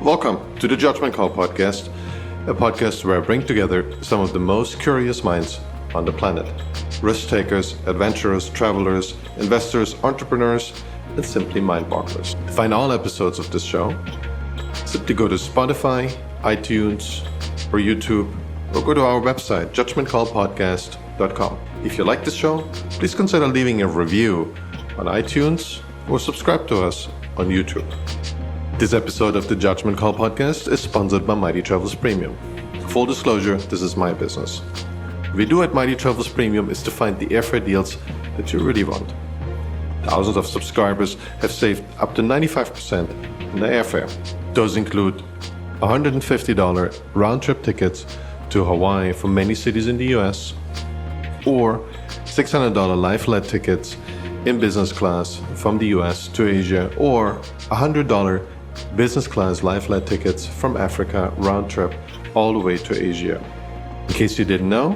Welcome to the Judgment Call podcast, a podcast where I bring together some of the most curious minds on the planet. Risk takers, adventurers, travelers, investors, entrepreneurs, and simply mind-bogglers. To find all episodes of this show, simply go to Spotify, iTunes, or YouTube, or go to our website, judgmentcallpodcast.com. If you like this show, please consider leaving a review on iTunes or subscribe to us on YouTube. This episode of the Judgment Call podcast is sponsored by Mighty Travels Premium. Full disclosure, this is my business. What we do at Mighty Travels Premium is to find the airfare deals that you really want. Thousands of subscribers have saved up to 95% in their airfare. Those include $150 round-trip tickets to Hawaii from many cities in the US, or $600 lie-flat tickets in business class from the US to Asia, or $100 business class lie-flat tickets from Africa round-trip all the way to Asia. In case you didn't know,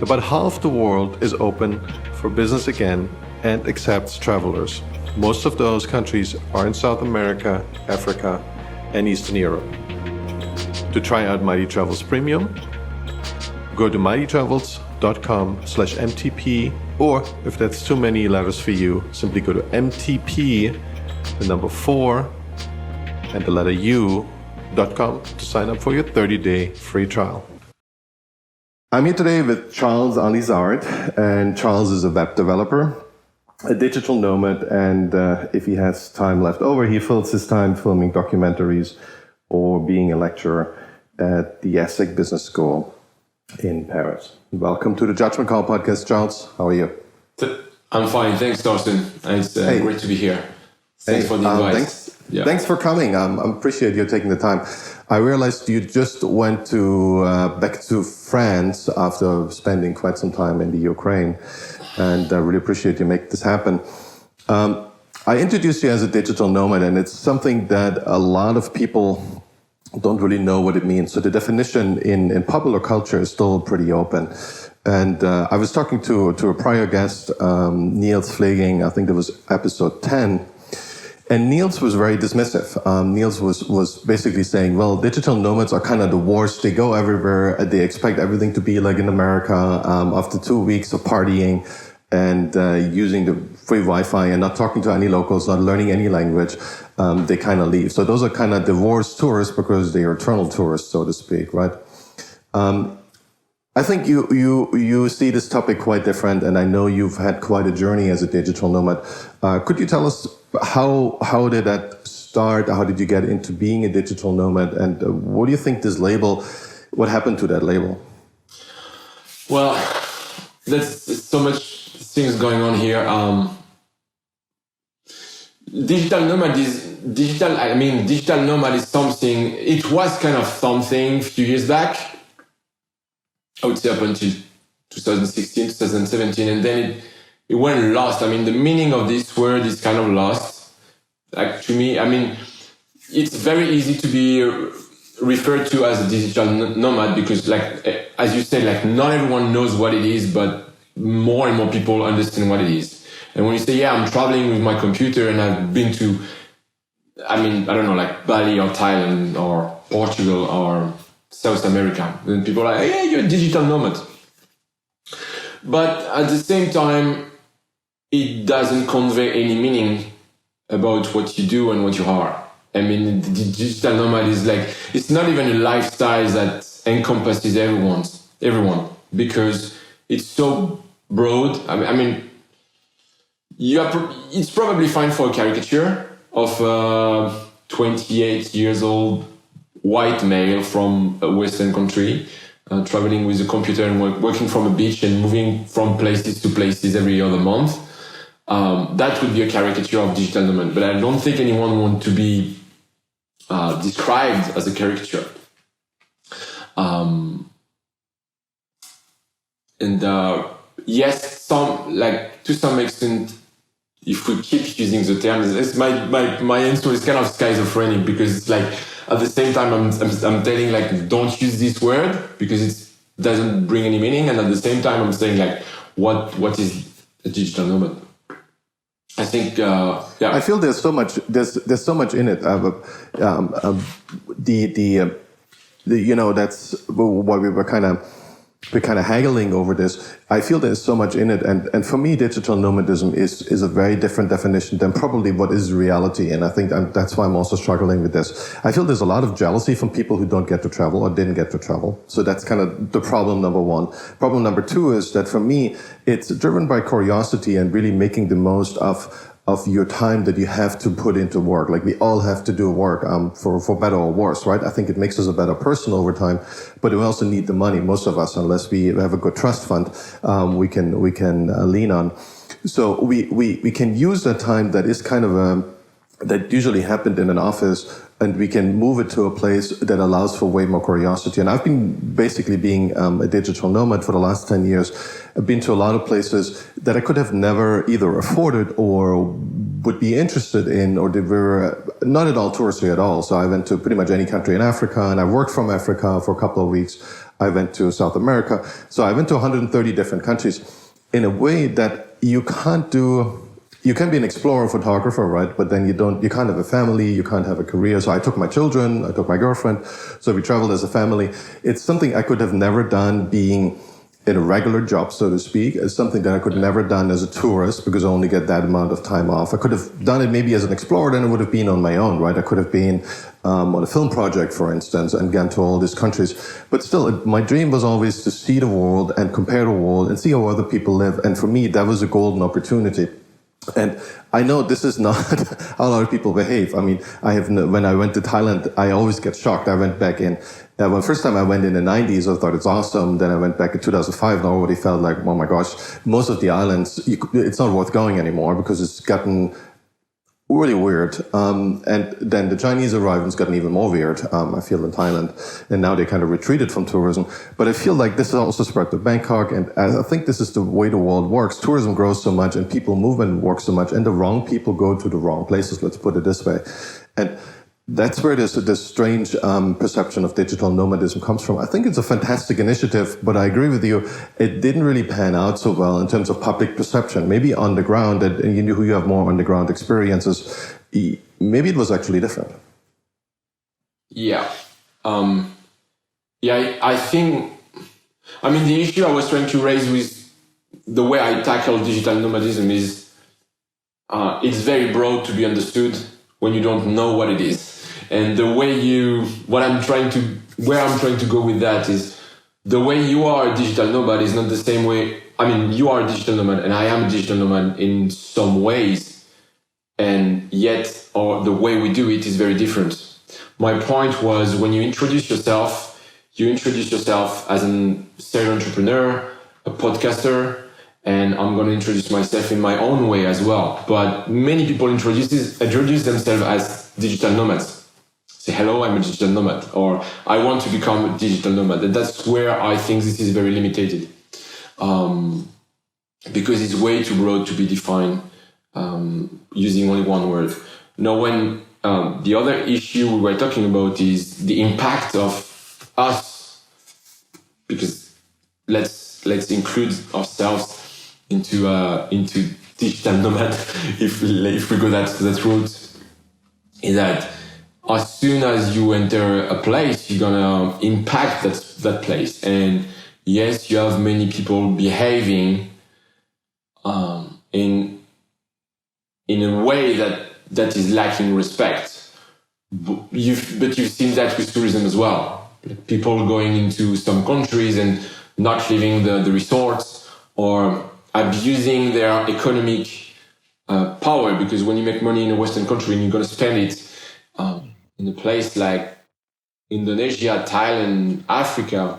about half the world is open for business again and accepts travelers. Most of those countries are in South America, Africa, and Eastern Europe. To try out Mighty Travels Premium, go to mightytravels.com/MTP, or if that's too many letters for you, simply go to MTP, the number 4, and the letter U.com to sign up for your 30-day free trial. I'm here today with Charles Allizard, and Charles is a web developer, a digital nomad, and if he has time left over, he fills his time filming documentaries or being a lecturer at the ESSEC Business School in Paris. Welcome to the Judgment Call podcast, Charles. How are you? I'm fine. Thanks, Thorsten. It's great to be here. Thanks for the invite. Thanks for coming. I appreciate you taking the time. I realized you just went back to France after spending quite some time in the Ukraine, and I really appreciate you make this happen. I introduced you as a digital nomad, and it's something that a lot of people don't really know what it means. So the definition in popular culture is still pretty open. And I was talking to a prior guest, Niels Fleging, I think it was episode 10, and Niels was very dismissive. Niels was basically saying, well, digital nomads are kind of the worst. They go everywhere. They expect everything to be like in America. After 2 weeks of partying and using the free Wi-Fi and not talking to any locals, not learning any language, they kind of leave. So those are kind of the worst tourists because they are eternal tourists, so to speak, right? I think you see this topic quite different, and I know you've had quite a journey as a digital nomad. Could you tell us how did that start? How did you get into being a digital nomad? And what do you think this label, what happened to that label? Well, there's so much things going on here. Digital nomad is something, it was kind of something a few years back, I would say up until 2016, 2017, and then it went lost. I mean, the meaning of this word is kind of lost. Like, to me, I mean, it's very easy to be referred to as a digital nomad because, like, as you said, like, not everyone knows what it is, but more and more people understand what it is. And when you say, yeah, I'm traveling with my computer and I've been to, I mean, I don't know, like Bali or Thailand or Portugal or South America, then people are like, yeah, you're a digital nomad. But at the same time, it doesn't convey any meaning about what you do and what you are. I mean, the digital nomad is like, it's not even a lifestyle that encompasses everyone, because it's so broad. I mean, it's probably fine for a caricature of a 28 years old white male from a Western country, traveling with a computer and working from a beach and moving from places to places every other month. That would be a caricature of digital nomad, but I don't think anyone wants to be described as a caricature. Yes, to some extent, if we keep using the term, my answer is kind of schizophrenic, because it's like, at the same time, I'm telling, like, don't use this word because it doesn't bring any meaning, and at the same time, I'm saying, like, what is a digital nomad? I think, yeah. I feel there's so much so much in it. That's why we're kind of haggling over this. I feel there's so much in it, and for me, digital nomadism is a very different definition than probably what is reality. And I think that's why I'm also struggling with this. I feel there's a lot of jealousy from people who don't get to travel or didn't get to travel. So that's kind of the problem number one. Problem number two is that for me, it's driven by curiosity and really making the most of your time that you have to put into work. Like we all have to do work, for better or worse, right? I think it makes us a better person over time, but we also need the money, most of us, unless we have a good trust fund, we can lean on. So we can use that time that is kind of that usually happened in an office, and we can move it to a place that allows for way more curiosity. And I've been basically being a digital nomad for the last 10 years. I've been to a lot of places that I could have never either afforded or would be interested in, or they were not at all touristy at all. So I went to pretty much any country in Africa, and I worked from Africa for a couple of weeks. I went to South America. So I went to 130 different countries in a way that you can't do. You can be an explorer photographer, right? But then you can't have a family, you can't have a career. So I took my children, I took my girlfriend. So we traveled as a family. It's something I could have never done being in a regular job, so to speak. It's something that I could never done as a tourist because I only get that amount of time off. I could have done it maybe as an explorer, then it would have been on my own, right? I could have been on a film project, for instance, and gone to all these countries. But still, my dream was always to see the world and compare the world and see how other people live. And for me, that was a golden opportunity. And I know this is not how a lot of people behave. I mean, when I went to Thailand, I always get shocked. I went back in, well, first time I went in the 90s, I thought it's awesome. Then I went back in 2005 and I already felt like, oh my gosh, most of the islands, it's not worth going anymore because it's gotten really weird. And then the Chinese arrived and it's gotten even more weird, I feel, in Thailand. And now they kind of retreated from tourism. But I feel like this has also spread to Bangkok. And I think this is the way the world works. Tourism grows so much and people movement works so much. And the wrong people go to the wrong places, let's put it this way. And that's where this strange perception of digital nomadism comes from. I think it's a fantastic initiative, but I agree with you. It didn't really pan out so well in terms of public perception. Maybe on the ground, and you know who you have more on the ground experiences, maybe it was actually different. Yeah. I think, the issue I was trying to raise with the way I tackle digital nomadism is it's very broad to be understood when you don't know what it is. And where I'm trying to go with that is the way you are a digital nomad is not the same way. You are a digital nomad and I am a digital nomad in some ways, and yet the way we do it is very different. My point was, when you introduce yourself as a serial entrepreneur, a podcaster, and I'm going to introduce myself in my own way as well. But many people introduce themselves as digital nomads. Say, hello, I'm a digital nomad, or I want to become a digital nomad. And that's where I think this is very limited, because it's way too broad to be defined using only one word. Now, when the other issue we were talking about is the impact of us, because let's include ourselves into digital nomad if we go that route, is that as soon as you enter a place, you're gonna impact that place. And yes, you have many people behaving in a way that is lacking respect. But you've seen that with tourism as well. People going into some countries and not leaving the resorts, or abusing their economic power, because when you make money in a Western country and you're going to spend it in a place like Indonesia, Thailand, Africa,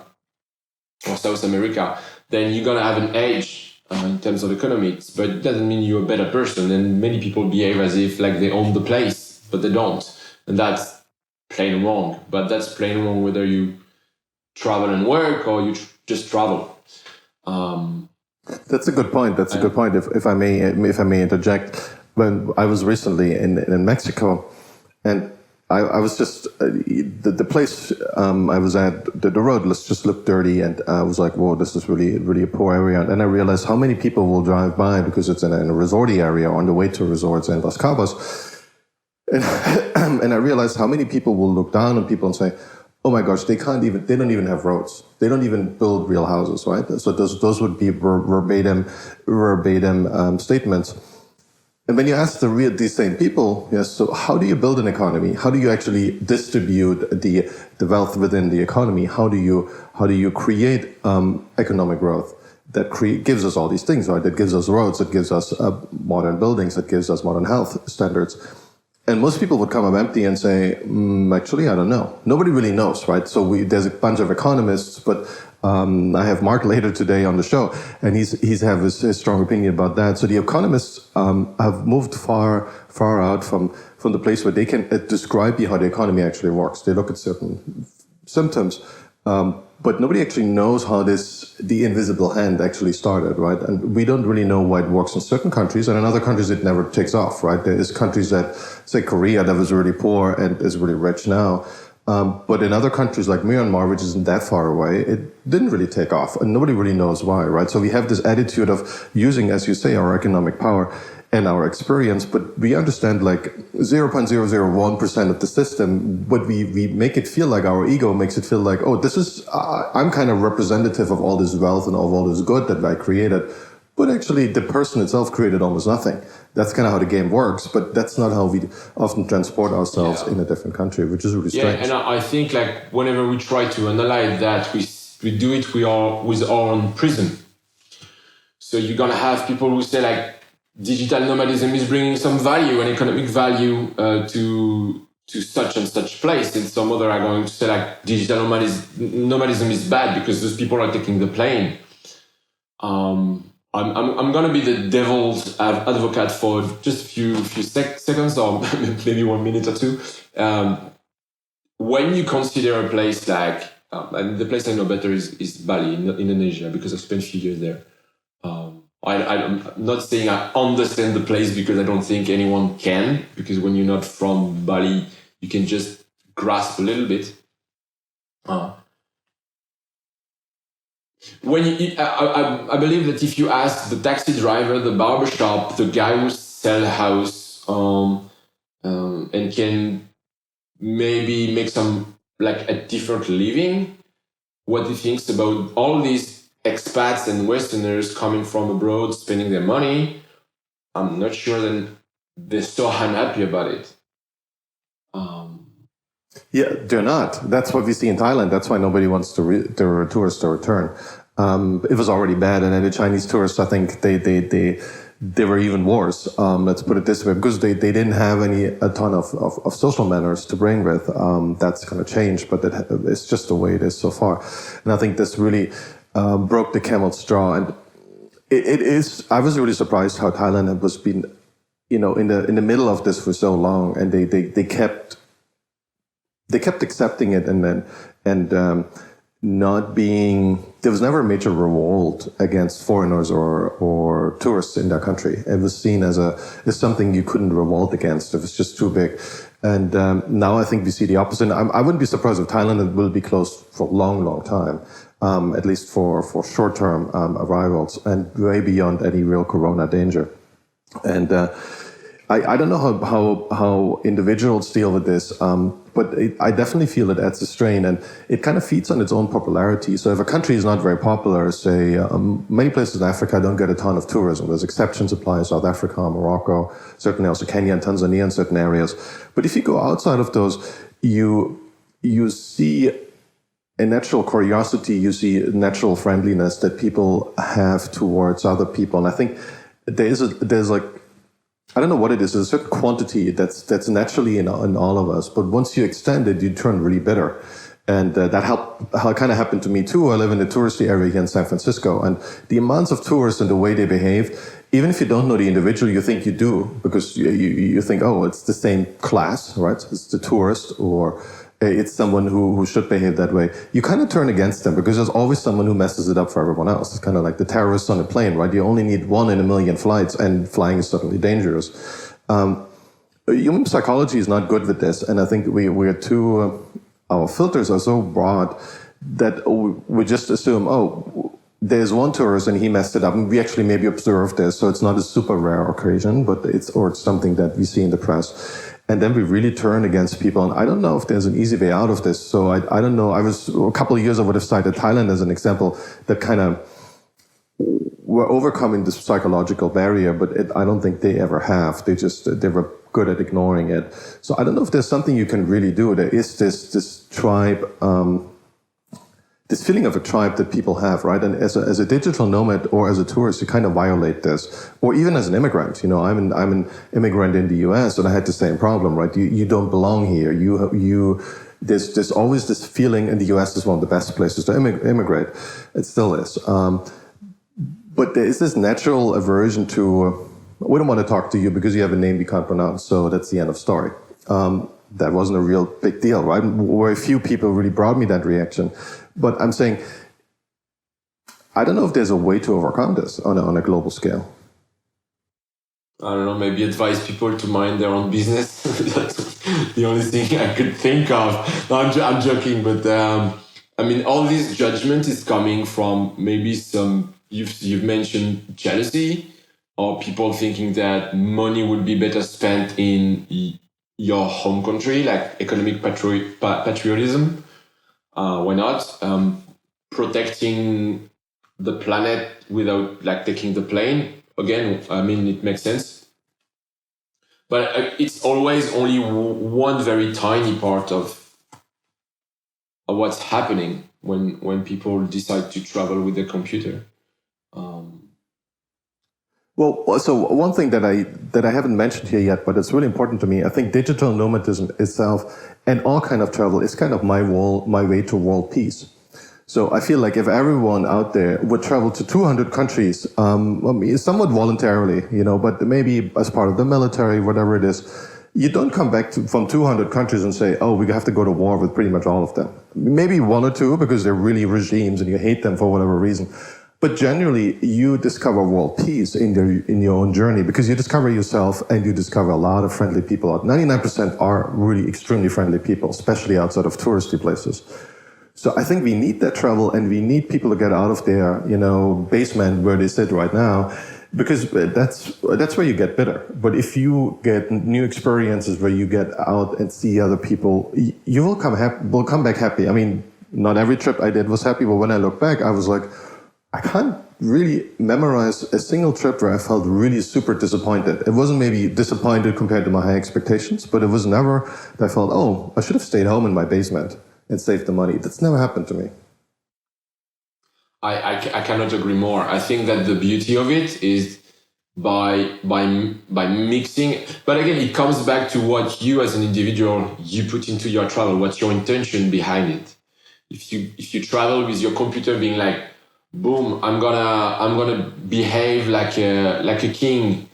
or South America, then you're going to have an edge in terms of economics. But it doesn't mean you're a better person. And many people behave as if like they own the place, but they don't. And that's plain wrong. But that's plain wrong whether you travel and work or you just travel. That's a good point. That's a good point. If I may interject, when I was recently in Mexico, and I was just the place I was at, the road just looked dirty, and I was like, "Whoa, this is really a poor area." And then I realized how many people will drive by because it's in a resorty area on the way to resorts in Las Cabas, and and I realized how many people will look down on people and say, "Oh my gosh, they don't even have roads. They don't even build real houses, right?" So those would be verbatim statements. And when you ask these same people, yes, so how do you build an economy? How do you actually distribute the wealth within the economy? How do you create economic growth that gives us all these things, right? That gives us roads, it gives us modern buildings, it gives us modern health standards. And most people would come up empty and say, actually, I don't know. Nobody really knows, right? So there's a bunch of economists, but I have Mark later today on the show, and he's have his strong opinion about that. So the economists have moved far out from the place where they can describe how the economy actually works. They look at certain symptoms, but nobody actually knows how the invisible hand actually started, right? And we don't really know why it works in certain countries, and in other countries it never takes off, right? There is countries that, say Korea, that was really poor and is really rich now. But in other countries like Myanmar, which isn't that far away, it didn't really take off, and nobody really knows why, right? So we have this attitude of using, as you say, our economic power and our experience, but we understand like 0.001% of the system, but we make it feel like our ego makes it feel like, oh, this is, I'm kind of representative of all this wealth and of all this good that I created. But actually, the person itself created almost nothing. That's kind of how the game works, but that's not how we often transport ourselves in a different country, which is really strange. Yeah, and I think like whenever we try to analyze that, we do it with our own prism. So you're gonna have people who say like digital nomadism is bringing some value and economic value to such and such place, and some other are going to say like digital nomadism is bad because those people are taking the plane. I'm gonna be the devil's advocate for just a few seconds or maybe 1 minute or two. When you consider a place like, and the place I know better is Bali in Indonesia because I've spent a few years there. I'm not saying I understand the place because I don't think anyone can, because when you're not from Bali, you can just grasp a little bit. When I believe that if you ask the taxi driver, the barbershop, the guy who sells a house, and can maybe make some like a different living, what he thinks about all these expats and Westerners coming from abroad, spending their money, I'm not sure that they're so unhappy about it. Yeah, they're not. That's what we see in Thailand. That's why nobody wants their tourists to return. It was already bad, and then the Chinese tourists, I think they were even worse. Let's put it this way, because they didn't have a ton of social manners to bring with. That's going to change, but it's just the way it is so far. And I think this really broke the camel's straw. And it is. I was really surprised how Thailand was been, in the middle of this for so long, and they kept accepting it, and not being, there was never a major revolt against foreigners or tourists in their country. It was seen as something you couldn't revolt against. It was just too big. And now I think we see the opposite. I wouldn't be surprised if Thailand will be closed for a long, long time, at least for short-term arrivals, and way beyond any real corona danger. And I don't know how individuals deal with this, but I definitely feel it adds a strain, and it kind of feeds on its own popularity. So if a country is not very popular, say many places in Africa don't get a ton of tourism. There's exceptions apply in South Africa, Morocco, certainly also Kenya and Tanzania in certain areas. But if you go outside of those, you see a natural curiosity, you see natural friendliness that people have towards other people. And I think there's like, I don't know what it is. There's a certain quantity that's naturally in all of us. But once you extend it, you turn really bitter. And that kind of happened to me too. I live in the touristy area here in San Francisco. And the amounts of tourists and the way they behave, even if you don't know the individual, you think you do. Because you think, oh, it's the same class, right? It's the tourist, or it's someone who should behave that way. You kind of turn against them because there's always someone who messes it up for everyone else. It's kind of like the terrorists on a plane, right? You only need 1 in a million flights, and flying is suddenly dangerous. Human psychology is not good with this, and I think we're too. Our filters are so broad that we just assume, oh, there's one tourist and he messed it up, and we actually maybe observed this, so it's not a super rare occasion, but it's something that we see in the press. And then we really turn against people, and I don't know if there's an easy way out of this. So I don't know. I was a couple of years I would have cited Thailand as an example that kind of were overcoming this psychological barrier, but I don't think they ever have. They were good at ignoring it. So I don't know if there's something you can really do. There is this tribe, this feeling of a tribe that people have, right? And as a digital nomad or as a tourist, you kind of violate this. Or even as an immigrant, you know, I'm an immigrant in the US, and I had the same problem, right? You don't belong here. There's always this feeling, and the US is one of the best places to immigrate. It still is. But there is this natural aversion to, we don't want to talk to you because you have a name we can't pronounce, so that's the end of story. That wasn't a real big deal, right? Very few people really brought me that reaction. But I'm saying, I don't know if there's a way to overcome this on a global scale. I don't know, maybe advise people to mind their own business. That's the only thing I could think of. No, I'm joking, but I mean, all this judgment is coming from maybe some, you've mentioned jealousy, or people thinking that money would be better spent in your home country, like economic patriotism. Why not? Protecting the planet without like taking the plane. Again, I mean, it makes sense. But it's always only one very tiny part of what's happening when people decide to travel with their computer. Well, so one thing that I haven't mentioned here yet, but it's really important to me, I think digital nomadism itself and all kind of travel is kind of my way to world peace. So I feel like if everyone out there would travel to 200 countries, somewhat voluntarily, you know, but maybe as part of the military, whatever it is, you don't come back from 200 countries and say, oh, we have to go to war with pretty much all of them. Maybe one or two because they're really regimes and you hate them for whatever reason. But generally, you discover world peace in your own journey because you discover yourself and you discover a lot of friendly people. 99% are really extremely friendly people, especially outside of touristy places. So I think we need that travel, and we need people to get out of their, you know, basement where they sit right now, because that's where you get better. But if you get new experiences where you get out and see other people, you will come back happy. I mean, not every trip I did was happy, but when I look back, I was like, I can't really memorize a single trip where I felt really super disappointed. It wasn't maybe disappointed compared to my high expectations, but it was never that I felt, oh, I should have stayed home in my basement and saved the money. That's never happened to me. I cannot agree more. I think that the beauty of it is by mixing. But again, it comes back to what you as an individual, you put into your travel, what's your intention behind it. If you travel with your computer being like, boom, I'm gonna behave like a king,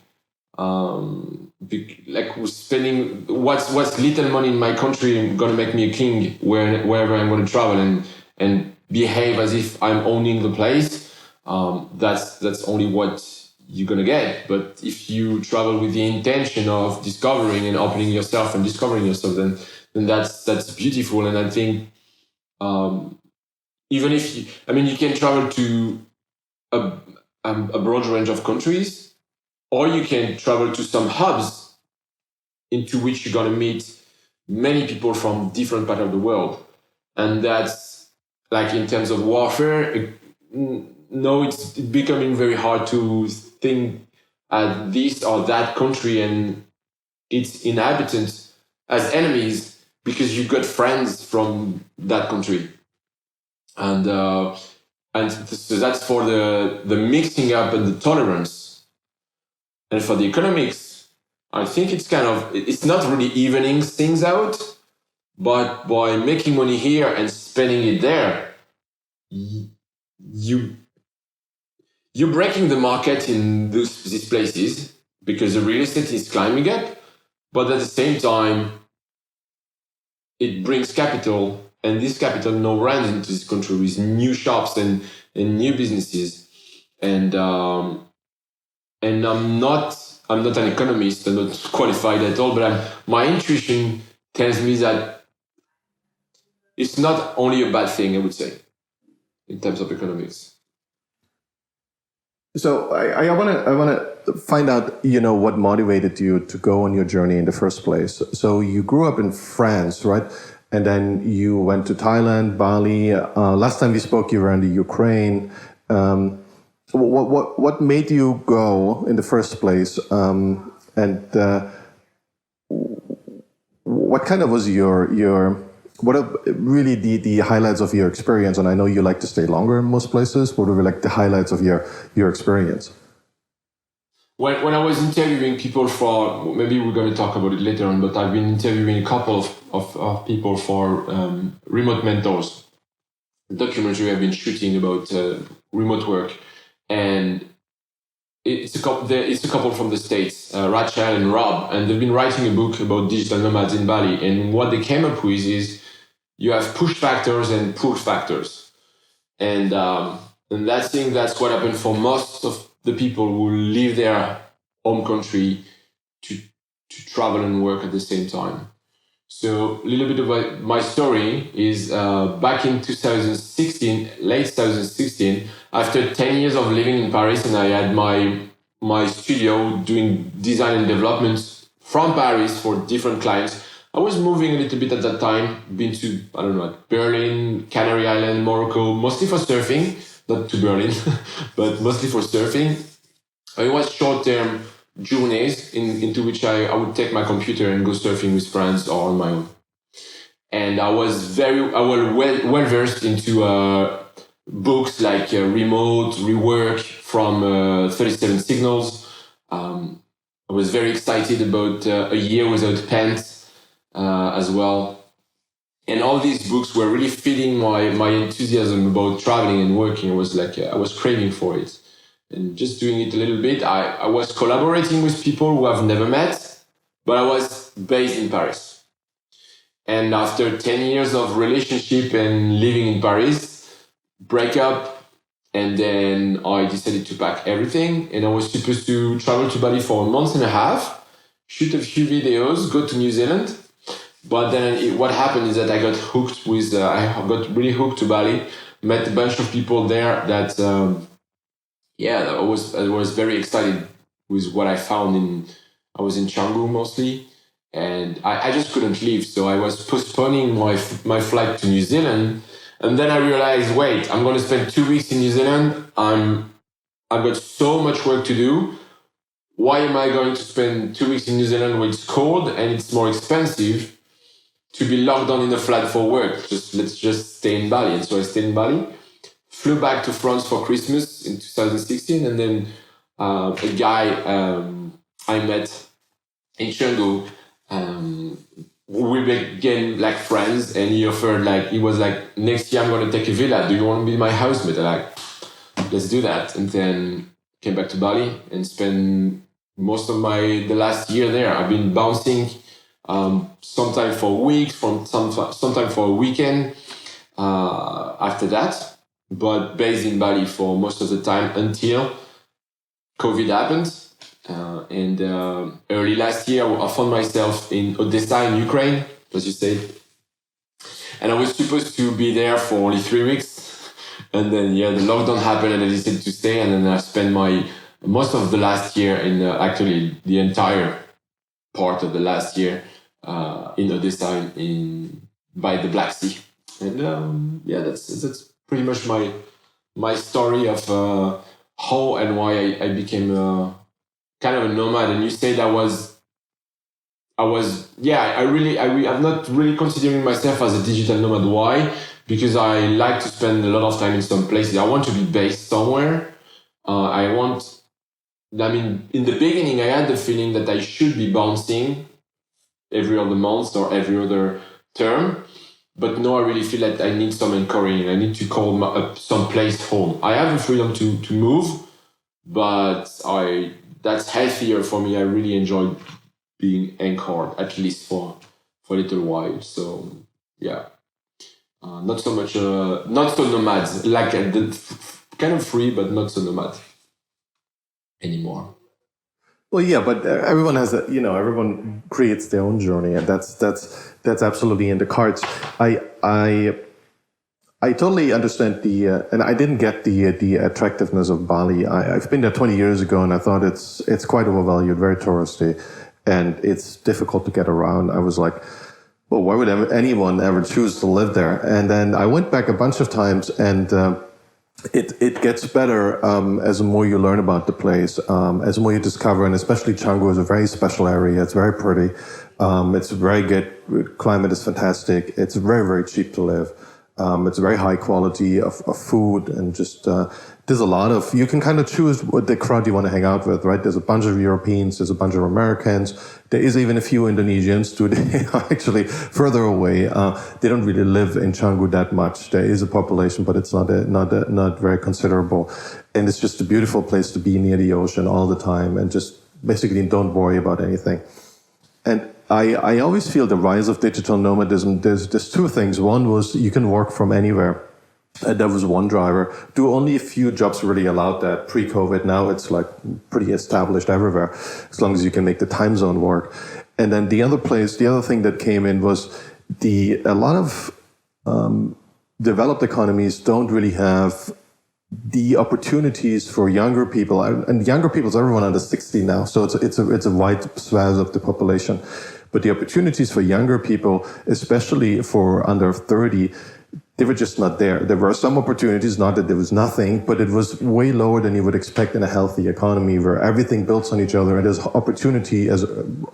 like spending what's little money in my country gonna make me a king wherever I'm gonna travel and behave as if I'm owning the place. That's only what you're gonna get. But if you travel with the intention of discovering and opening yourself and discovering yourself, then that's beautiful. And I think even if you can travel to a broad range of countries, or you can travel to some hubs into which you're going to meet many people from different parts of the world. And that's like in terms of warfare, no, it's becoming very hard to think at this or that country and its inhabitants as enemies because you've got friends from that country. And so that's for the mixing up and the tolerance. And for the economics, I think it's not really evening things out, but by making money here and spending it there, you're breaking the market in these places because the real estate is climbing up, but at the same time, it brings capital. And this capital now runs into this country with new shops and new businesses. And I'm not I'm not an economist, I'm not qualified at all, but my intuition tells me that it's not only a bad thing, I would say, in terms of economics. So I want to find out, what motivated you to go on your journey in the first place. So you grew up in France, right? And then you went to Thailand, Bali. Last time we spoke, you were in the Ukraine. What made you go in the first place? And what kind of was your what are really the highlights of your experience? And I know you like to stay longer in most places. What were like the highlights of your experience? When I was interviewing people for, maybe we're going to talk about it later on, but I've been interviewing a couple of people for remote mentors, a documentary I've been shooting about remote work. And it's a couple from the States, Rachel and Rob, and they've been writing a book about digital nomads in Bali. And what they came up with is you have push factors and pull factors. And that's what happened for most of the people who leave their home country to travel and work at the same time. So a little bit about my story is back in 2016, late 2016, after 10 years of living in Paris, and I had my studio doing design and development from Paris for different clients. I was moving a little bit at that time, been to, I don't know, like Berlin, Canary Island, Morocco, mostly for surfing, not to Berlin, but mostly for surfing. It was short-term journeys into which I would take my computer and go surfing with friends or on my own. And I was well versed into books like Remote, Rework from 37 Signals. I was very excited about A Year Without Pants as well. And all these books were really feeding my enthusiasm about traveling and working. I was craving for it. And just doing it a little bit, I was collaborating with people who I've never met, but I was based in Paris. And after 10 years of relationship and living in Paris, break up, and then I decided to pack everything. And I was supposed to travel to Bali for a month and a half, shoot a few videos, go to New Zealand. But then what happened is that I got really hooked to Bali, met a bunch of people there that, I was very excited with what I found I was in Canggu mostly, and I just couldn't leave. So I was postponing my flight to New Zealand. And then I realized, wait, I'm going to spend 2 weeks in New Zealand. I've got so much work to do. Why am I going to spend 2 weeks in New Zealand where it's cold and it's more expensive to be locked down in a flat for work? Let's just stay in Bali. And so I stayed in Bali, flew back to France for Christmas in 2016. And then a guy I met in Canggu, we became like friends, and he was like, next year I'm going to take a villa. Do you want to be my housemate? I'm like, let's do that. And then came back to Bali and spent most of the last year there. I've been bouncing, sometime for weeks, sometime for a weekend after that, but based in Bali for most of the time until COVID happened. And early last year, I found myself in Odessa in Ukraine, as you said. And I was supposed to be there for only 3 weeks. And then, the lockdown happened and I decided to stay. And then I spent most of the last year actually the entire part of the last year in Odessa by the Black Sea. And that's pretty much my story of how and why I became kind of a nomad. And you said I'm not really considering myself as a digital nomad. Why? Because I like to spend a lot of time in some places. I want to be based somewhere. In the beginning, I had the feeling that I should be bouncing every other month or every other term. But no, I really feel like I need some anchoring. I need to call some place home. I have the freedom to move, but that's healthier for me. I really enjoy being anchored, at least for a little while. So, not so much, not so nomad, like kind of free, but not so nomad anymore. Well, yeah, but everyone has everyone creates their own journey, and that's absolutely in the cards. I totally understand and I didn't get the attractiveness of Bali. I've been there 20 years ago, and I thought it's quite overvalued, very touristy, and it's difficult to get around. I was like, well, why would anyone ever choose to live there? And then I went back a bunch of times, and it gets better as the more you learn about the place, as the more you discover, and especially Canggu is a very special area. It's very pretty. It's very good. Climate is fantastic. It's very, very cheap to live. It's very high quality of food, and just there's a lot of, you can kind of choose what the crowd you want to hang out with, right? There's a bunch of Europeans, there's a bunch of Americans, there is even a few Indonesians too. They are actually further away. They don't really live in Canggu that much. There is a population, but it's not very considerable. And it's just a beautiful place to be near the ocean all the time, and just basically don't worry about anything. And I always feel the rise of digital nomadism, there's two things. One was you can work from anywhere. That was one driver. Only a few jobs really allowed that pre-COVID. Now it's like pretty established everywhere, as long as you can make the time zone work. And then the other thing that came in was a lot of developed economies don't really have the opportunities for younger people, and younger people is everyone under 60 now, so it's a wide swath of the population. But the opportunities for younger people, especially for under 30, they were just not there. There were some opportunities, not that there was nothing, but it was way lower than you would expect in a healthy economy where everything builds on each other and there's opportunity as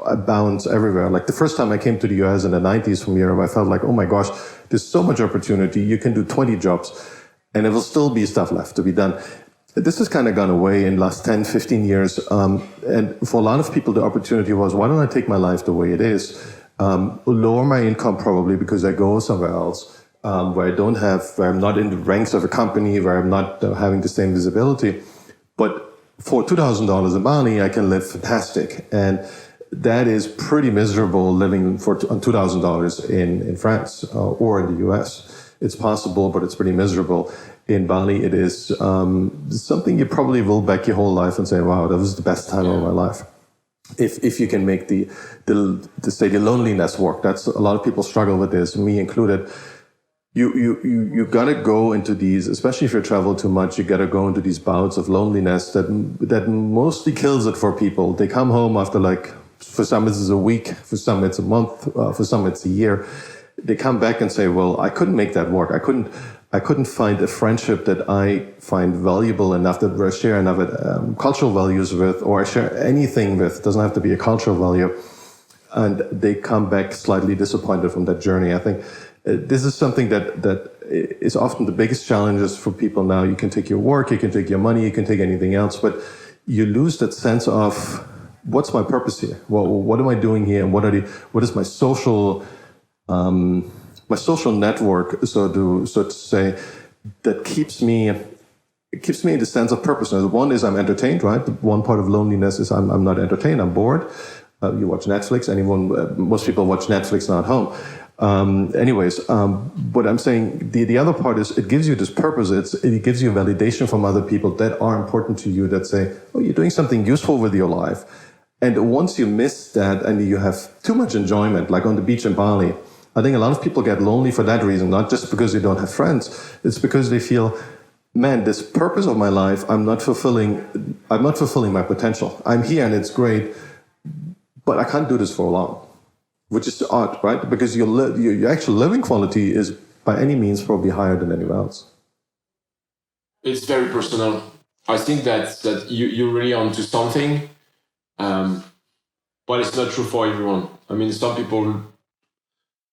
abounds everywhere. Like the first time I came to the US in the 90s from Europe, I felt like, oh my gosh, there's so much opportunity. You can do 20 jobs and there will still be stuff left to be done. This has kind of gone away in the last 10, 15 years. And for a lot of people, the opportunity was, why don't I take my life the way it is? Lower my income probably because I go somewhere else. Where I'm not in the ranks of a company, where I'm not having the same visibility. But for $2,000 in Bali, I can live fantastic. And that is pretty miserable living on $2,000 in France or in the US. It's possible, but it's pretty miserable. In Bali, it is something you probably will back your whole life and say, wow, that was the best time of my life. If you can make the loneliness work. That's a lot of people struggle with this, me included. You gotta go into these, especially if you travel too much, you gotta go into these bouts of loneliness that mostly kills it for people. They come home after, like, for some it's a week, for some it's a month, for some it's a year. They come back and say, well, I couldn't make that work. I couldn't find a friendship that I find valuable enough, that I share enough cultural values with, or I share anything with. It doesn't have to be a cultural value. And they come back slightly disappointed from that journey. I think this is something that is often the biggest challenges for people now. You can take your work, you can take your money, you can take anything else, but you lose that sense of what's my purpose here? Well, what am I doing here? And what is my social network, so to say, that keeps me in the sense of purpose. Now, one is I'm entertained, right? One part of loneliness is I'm not entertained, I'm bored. You watch Netflix. Most people watch Netflix not home. But I'm saying the other part is it gives you this purpose. It gives you validation from other people that are important to you, that say, oh, you're doing something useful with your life. And once you miss that and you have too much enjoyment, like on the beach in Bali, I think a lot of people get lonely for that reason, not just because they don't have friends. It's because they feel, man, this purpose of my life, I'm not fulfilling my potential. I'm here and it's great, but I can't do this for long. Which is odd, right? Because your actual living quality is by any means probably higher than anyone else. It's very personal. I think that you're really onto something, but it's not true for everyone. I mean, some people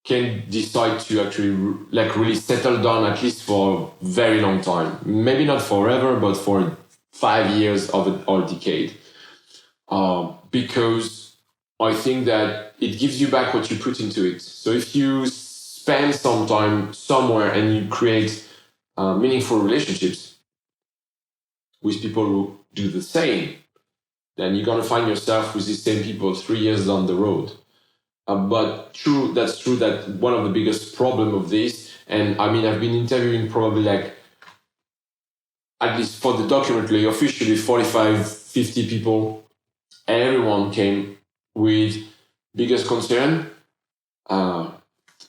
can decide to actually really settle down, at least for a very long time. Maybe not forever, but for 5 years or a decade. Because I think that it gives you back what you put into it. So if you spend some time somewhere and you create meaningful relationships with people who do the same, then you're going to find yourself with these same people 3 years down the road. But that's true that one of the biggest problem of this, and I mean, I've been interviewing probably at least for the documentary, officially 45, 50 people and everyone came with biggest concern, the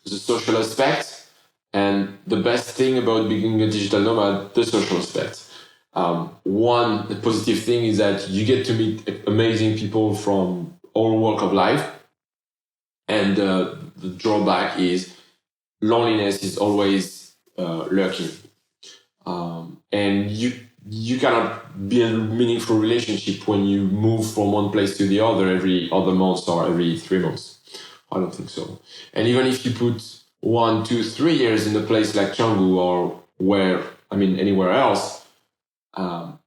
social aspect, and the best thing about being a digital nomad, the social aspect. One, the positive thing is that you get to meet amazing people from all walk of life, and the drawback is loneliness is always lurking, and you cannot build meaningful relationship when you move from one place to the other every other month or every 3 months. I don't think so. And even if you put 1, 2, 3 years in a place like Canggu or anywhere else,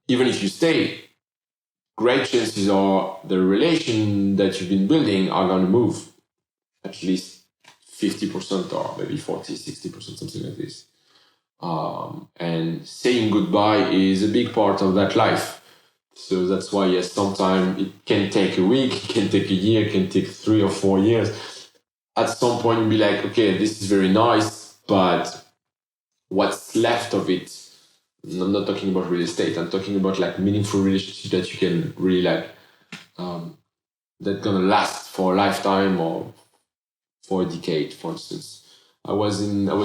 even if you stay, great chances are the relation that you've been building are going to move at least 50% or maybe 40, 60%, something like this. And saying goodbye is a big part of that life. So that's why, yes, sometimes it can take a week, it can take a year, it can take 3 or 4 years. At some point, you'll be like, okay, this is very nice, but what's left of it? I'm not talking about real estate. I'm talking about like meaningful relationship that you can really like, that's gonna last for a lifetime or for a decade, for instance. I was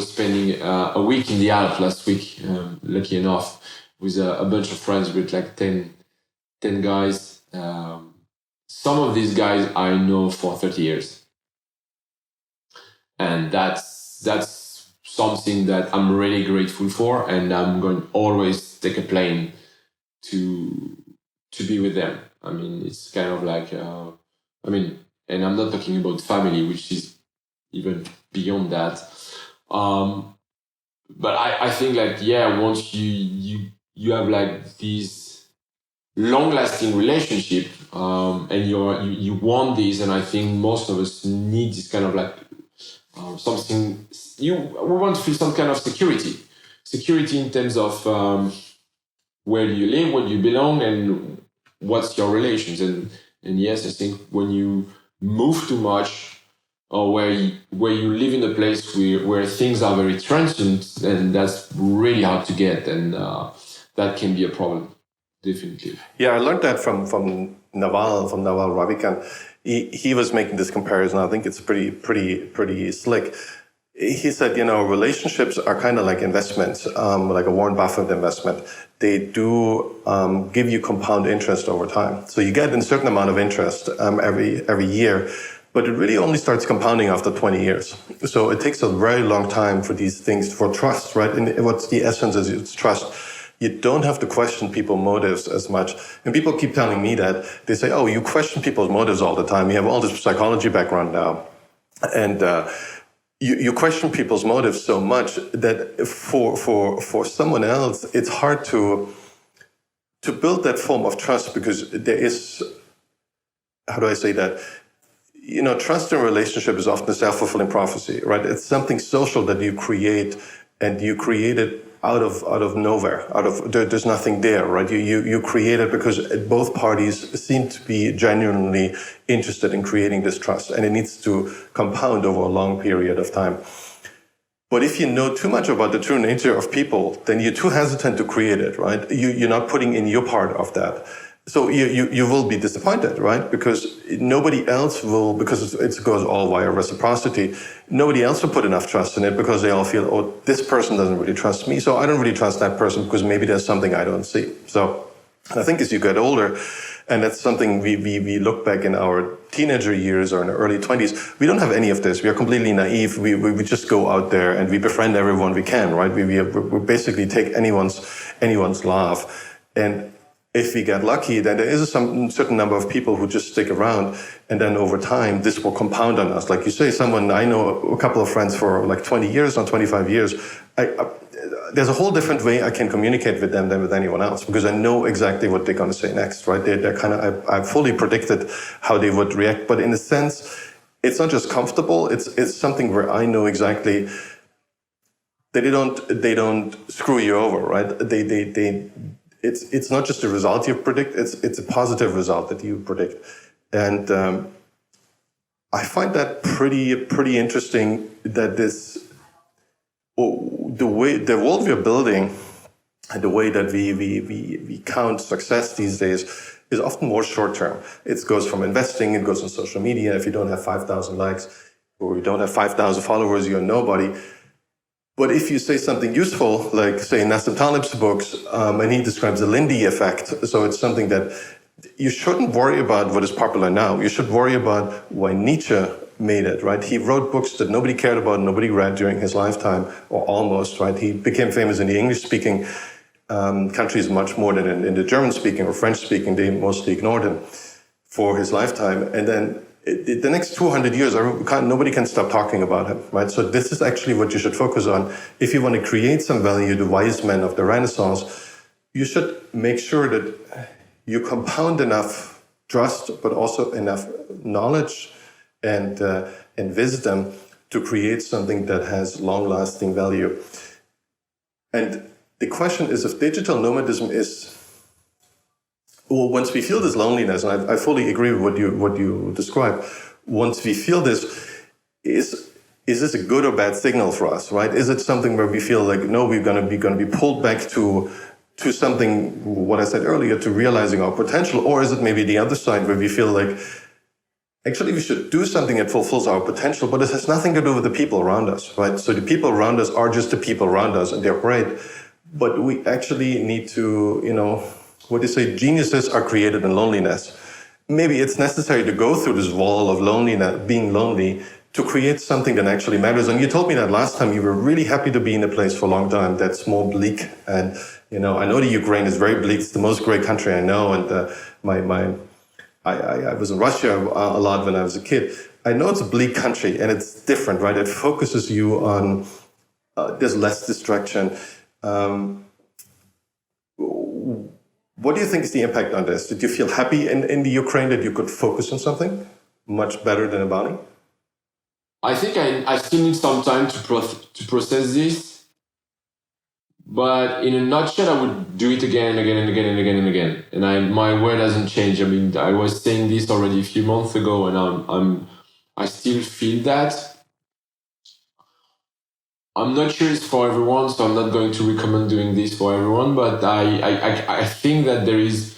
spending a week in the Alps last week, lucky enough, with a bunch of friends with like 10 guys. Some of these guys I know for 30 years. And that's something that I'm really grateful for, and I'm going to always take a plane to be with them. I mean, it's kind of like, and I'm not talking about family, which is even beyond that. But I think like, yeah, once you have like these long-lasting relationship, and you want this, and I think most of us need this kind of like something. We want to feel some kind of security in terms of where do you live, where do you belong, and what's your relations. And yes, I think when you move too much, or where you live in a place where things are very transient, then that's really hard to get, and that can be a problem, definitely. Yeah, I learned that from Naval Ravikant. He was making this comparison. I think it's pretty slick. He said, relationships are kind of like investments, like a Warren Buffett investment. They do give you compound interest over time. So you get a certain amount of interest every year, but it really only starts compounding after 20 years. So it takes a very long time for these things, for trust, right? And what's the essence is it's trust. You don't have to question people's motives as much. And people keep telling me that. They say, oh, you question people's motives all the time. You have all this psychology background now. And you question people's motives so much that for someone else, it's hard to build that form of trust, because there is, how do I say that? Trust in relationship is often a self-fulfilling prophecy, right? It's something social that you create, and you create it out of nowhere. There's nothing there, right? You create it because both parties seem to be genuinely interested in creating this trust, and it needs to compound over a long period of time. But if you know too much about the true nature of people, then you're too hesitant to create it, right? You're not putting in your part of that. So you will be disappointed, right? Because nobody else will, because it goes all via reciprocity, nobody else will put enough trust in it, because they all feel, oh, this person doesn't really trust me, so I don't really trust that person because maybe there's something I don't see. So I think as you get older, and that's something we look back in our teenager years or in our early 20s, we don't have any of this. We are completely naive. We just go out there and we befriend everyone we can, right? We basically take anyone's laugh. And if we get lucky, then there is a certain number of people who just stick around, and then over time, this will compound on us. Like you say, I know a couple of friends for like 20 years, not 25 years. There's a whole different way I can communicate with them than with anyone else, because I know exactly what they're going to say next, right? They're kind of, I fully predicted how they would react, but in a sense, it's not just comfortable. It's something where I know exactly that they don't screw you over, right? It's not just a result you predict, it's a positive result that you predict. And I find that pretty interesting, that the world we're building and the way that we count success these days is often more short-term. It goes from investing, it goes on social media. If you don't have 5,000 likes or you don't have 5,000 followers, you're nobody. But if you say something useful, like say Nassim Taleb's books, and he describes the Lindy effect, so it's something that you shouldn't worry about what is popular now. You should worry about why Nietzsche made it, right? He wrote books that nobody cared about, nobody read during his lifetime, or almost, right? He became famous in the English-speaking countries much more than in the German-speaking or French-speaking. They mostly ignored him for his lifetime. And then the next 200 years, nobody can stop talking about him, right? So this is actually what you should focus on. If you want to create some value, the wise men of the Renaissance, you should make sure that you compound enough trust, but also enough knowledge and wisdom to create something that has long-lasting value. And the question is, if digital nomadism is, well, once we feel this loneliness, and I fully agree with what you describe, once we feel this, is this a good or bad signal for us, right? Is it something where we feel like, no, we're going to be pulled back to something, what I said earlier, to realizing our potential, or is it maybe the other side where we feel like, actually, we should do something that fulfills our potential, but it has nothing to do with the people around us, right? So the people around us are just the people around us, and they're great. But we actually need to, what they say, geniuses are created in loneliness. Maybe it's necessary to go through this wall of loneliness, being lonely, to create something that actually matters. And you told me that last time you were really happy to be in a place for a long time that's more bleak. And, I know the Ukraine is very bleak. It's the most great country I know. And I was in Russia a lot when I was a kid. I know it's a bleak country and it's different, right? It focuses you on, there's less distraction. What do you think is the impact on this? Did you feel happy in the Ukraine that you could focus on something much better than in Bali? I think I still need some time to process this. But in a nutshell, I would do it again and again and again and again and again. And my word hasn't changed. I mean, I was saying this already a few months ago, and I still feel that. I'm not sure it's for everyone, so I'm not going to recommend doing this for everyone. But I think that there is.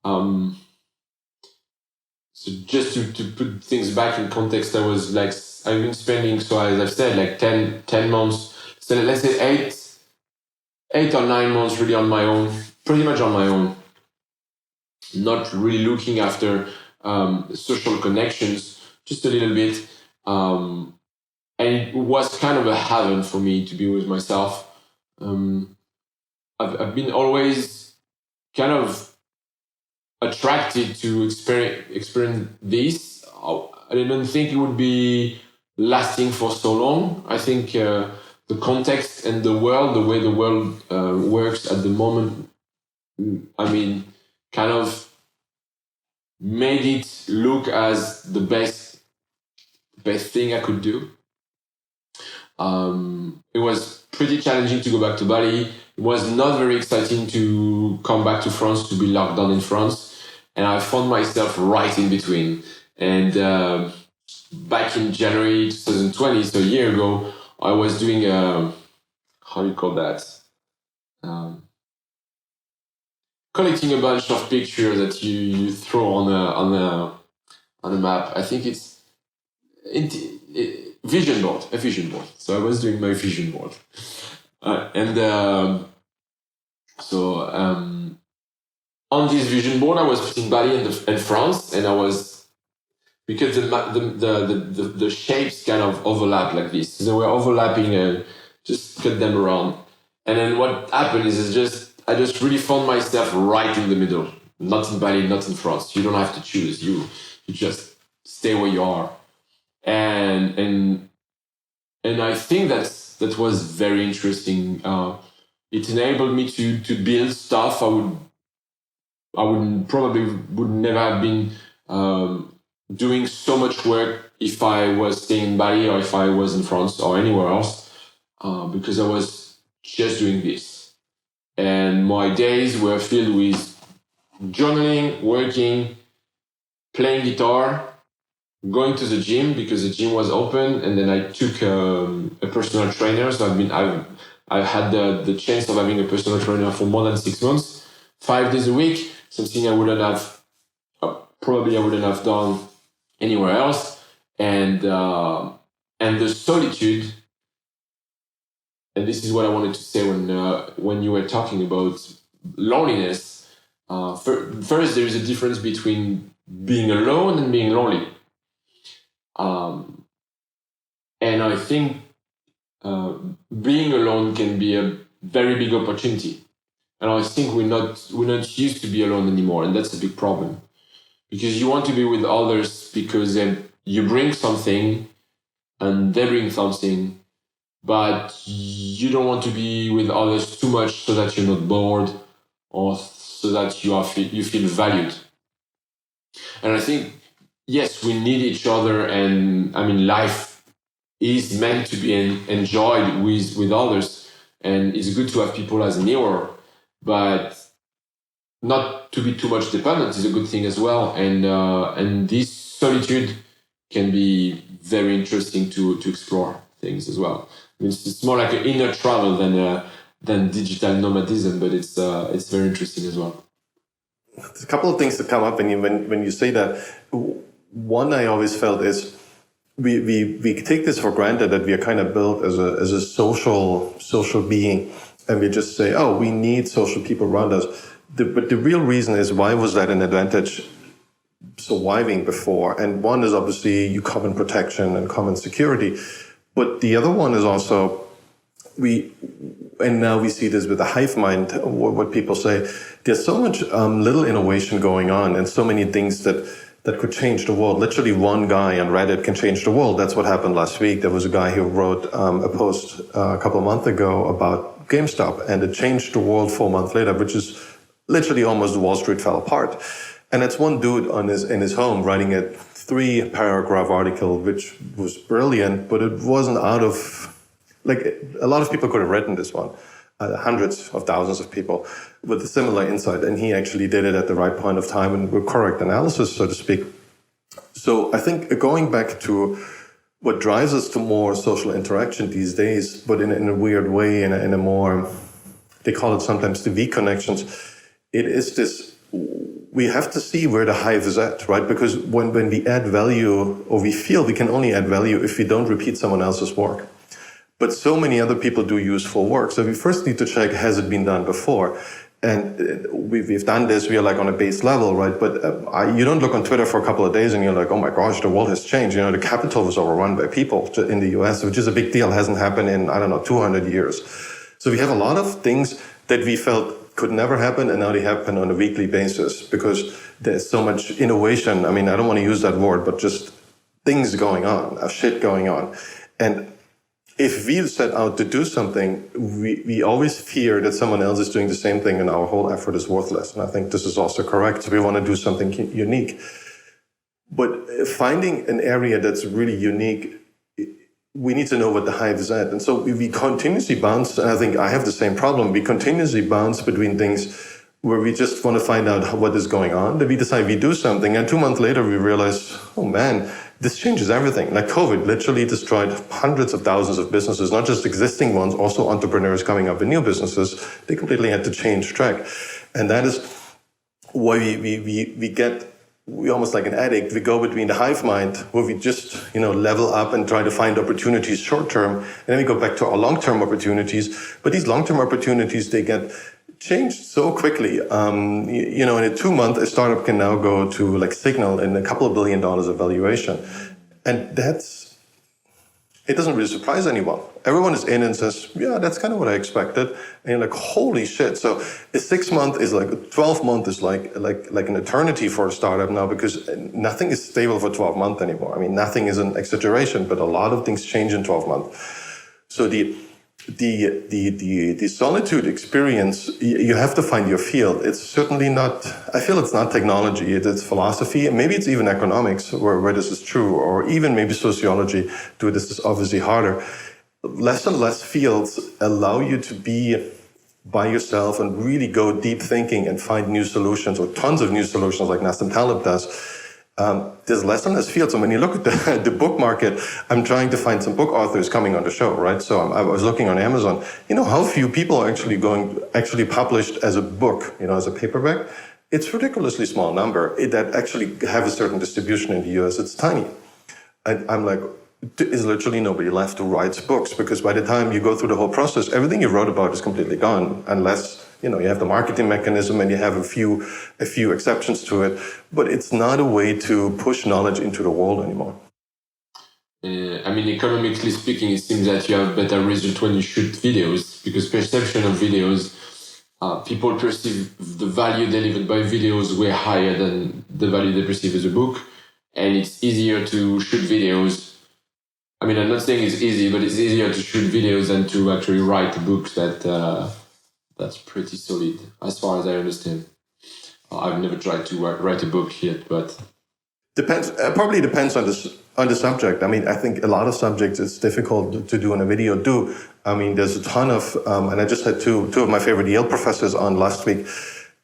So just to put things back in context, I've been spending, so as I've said, like 10 months. So let's say 8 or 9 months really on my own, pretty much on my own, not really looking after social connections, just a little bit. And it was kind of a heaven for me to be with myself. I've been always kind of attracted to experience this. I didn't think it would be lasting for so long. I think the context and the way the world works at the moment, kind of made it look as the best thing I could do. It was pretty challenging to go back to Bali. It was not very exciting to come back to France, to be locked down in France. And I found myself right in between. And back in January 2020, so a year ago, I was doing how do you call that? Collecting a bunch of pictures that you throw on a map. I think it's a vision board. So I was doing my vision board, on this vision board I was putting Bali and France, and I was, because the shapes kind of overlap like this. So they were overlapping and just cut them around. And then what happened is I just really found myself right in the middle. Not in Bali, not in France. You don't have to choose. You just stay where you are. And I think that was very interesting. It enabled me to build stuff I would never have been doing so much work if I was staying in Bali or if I was in France or anywhere else, because I was just doing this. And my days were filled with journaling, working, playing guitar, going to the gym because the gym was open, and then I took a personal trainer. So I've had the chance of having a personal trainer for more than 6 months, 5 days a week, something I wouldn't have probably I wouldn't have done anywhere else. And the solitude, and this is what I wanted to say when you were talking about loneliness. First, there is a difference between being alone and being lonely. And I think being alone can be a very big opportunity. And I think we're not used to be alone anymore, and that's a big problem. Because you want to be with others because you bring something and they bring something, but you don't want to be with others too much so that you're not bored or so that you feel valued. And I think, yes, we need each other, and I mean, life is meant to be enjoyed with others, and it's good to have people as a mirror, but not to be too much dependent is a good thing as well. And this solitude can be very interesting to explore things as well. I mean, it's more like an inner travel than digital nomadism, but it's very interesting as well. There's a couple of things that come up when you say that. One I always felt is we take this for granted that we are kind of built as a social being, and we just say, oh, we need social people around us. But the real reason is, why was that an advantage surviving before? And one is obviously common protection and common security. But the other one is also, and now we see this with the hive mind, what people say, there's so much little innovation going on and so many things that could change the world. Literally one guy on Reddit can change the world. That's what happened last week. There was a guy who wrote a post a couple of months ago about GameStop, and it changed the world 4 months later, which is literally almost Wall Street fell apart. And that's one dude in his home writing a 3-paragraph article, which was brilliant, but it wasn't out of, like, a lot of people could have written this one, hundreds of thousands of people with a similar insight. And he actually did it at the right point of time and with correct analysis, so to speak. So I think going back to what drives us to more social interaction these days, but in a weird way, in a more, they call it sometimes the V connections, it is this, we have to see where the hive is at, right? Because when we add value, or we feel we can only add value if we don't repeat someone else's work. But so many other people do useful work. So we first need to check, has it been done before? And we've done this, we are like on a base level, right? But you don't look on Twitter for a couple of days and you're like, oh my gosh, the world has changed. You know, the Capitol was overrun by people in the US, which is a big deal. It hasn't happened in, 200 years. So we have a lot of things that we felt could never happen, and now they happen on a weekly basis because there's so much innovation. I mean, I don't want to use that word, but just things going on, shit going on. And if we set out to do something, we always fear that someone else is doing the same thing and our whole effort is worthless. And I think this is also correct. So we want to do something unique. But finding an area that's really unique, we need to know what the hive is at. And so we continuously bounce, and I think I have the same problem. We continuously bounce between things where we just want to find out what is going on. Then we decide we do something, and 2 months later we realize, oh man, this changes everything. Like COVID literally destroyed hundreds of thousands of businesses, not just existing ones, also entrepreneurs coming up with new businesses. They completely had to change track. And that is why we almost like an addict, we go between the hive mind where we just, level up and try to find opportunities short term. And then we go back to our long-term opportunities. But these long-term opportunities, they get changed so quickly. In a 2 month, a startup can now go to like Signal in a couple of $1 billion of valuation. And it doesn't really surprise anyone. Everyone is in and says, yeah, that's kind of what I expected. And you're like, holy shit. So a 6 month is like, 12 month is like an eternity for a startup now, because nothing is stable for 12 months anymore. I mean, nothing is an exaggeration, but a lot of things change in 12 months. So the solitude experience, you have to find your field. It's certainly not, I feel it's not technology, it's philosophy, maybe it's even economics where this is true, or even maybe sociology, though this is obviously harder. Less and less fields allow you to be by yourself and really go deep thinking and find new solutions, or tons of new solutions like Nassim Taleb does. There's less and less fields. So when you look at the book market, I'm trying to find some book authors coming on the show, right? So I was looking on Amazon. How few people are actually published as a book, as a paperback. It's a ridiculously small number that actually have a certain distribution in the US. It's tiny. And I'm like, there's literally nobody left who writes books, because by the time you go through the whole process, everything you wrote about is completely gone, unless you have the marketing mechanism and you have a few exceptions to it. But it's not a way to push knowledge into the world anymore. Economically speaking, it seems that you have better result when you shoot videos, because perception of videos, people perceive the value delivered by videos way higher than the value they perceive as a book. And it's easier to shoot videos. I'm not saying it's easy, but it's easier to shoot videos than to actually write a book that's pretty solid, as far as I understand. I've never tried to write a book yet, but... Probably depends on the subject. I think a lot of subjects it's difficult to do in a video too. There's a ton of, and I just had two of my favorite Yale professors on last week,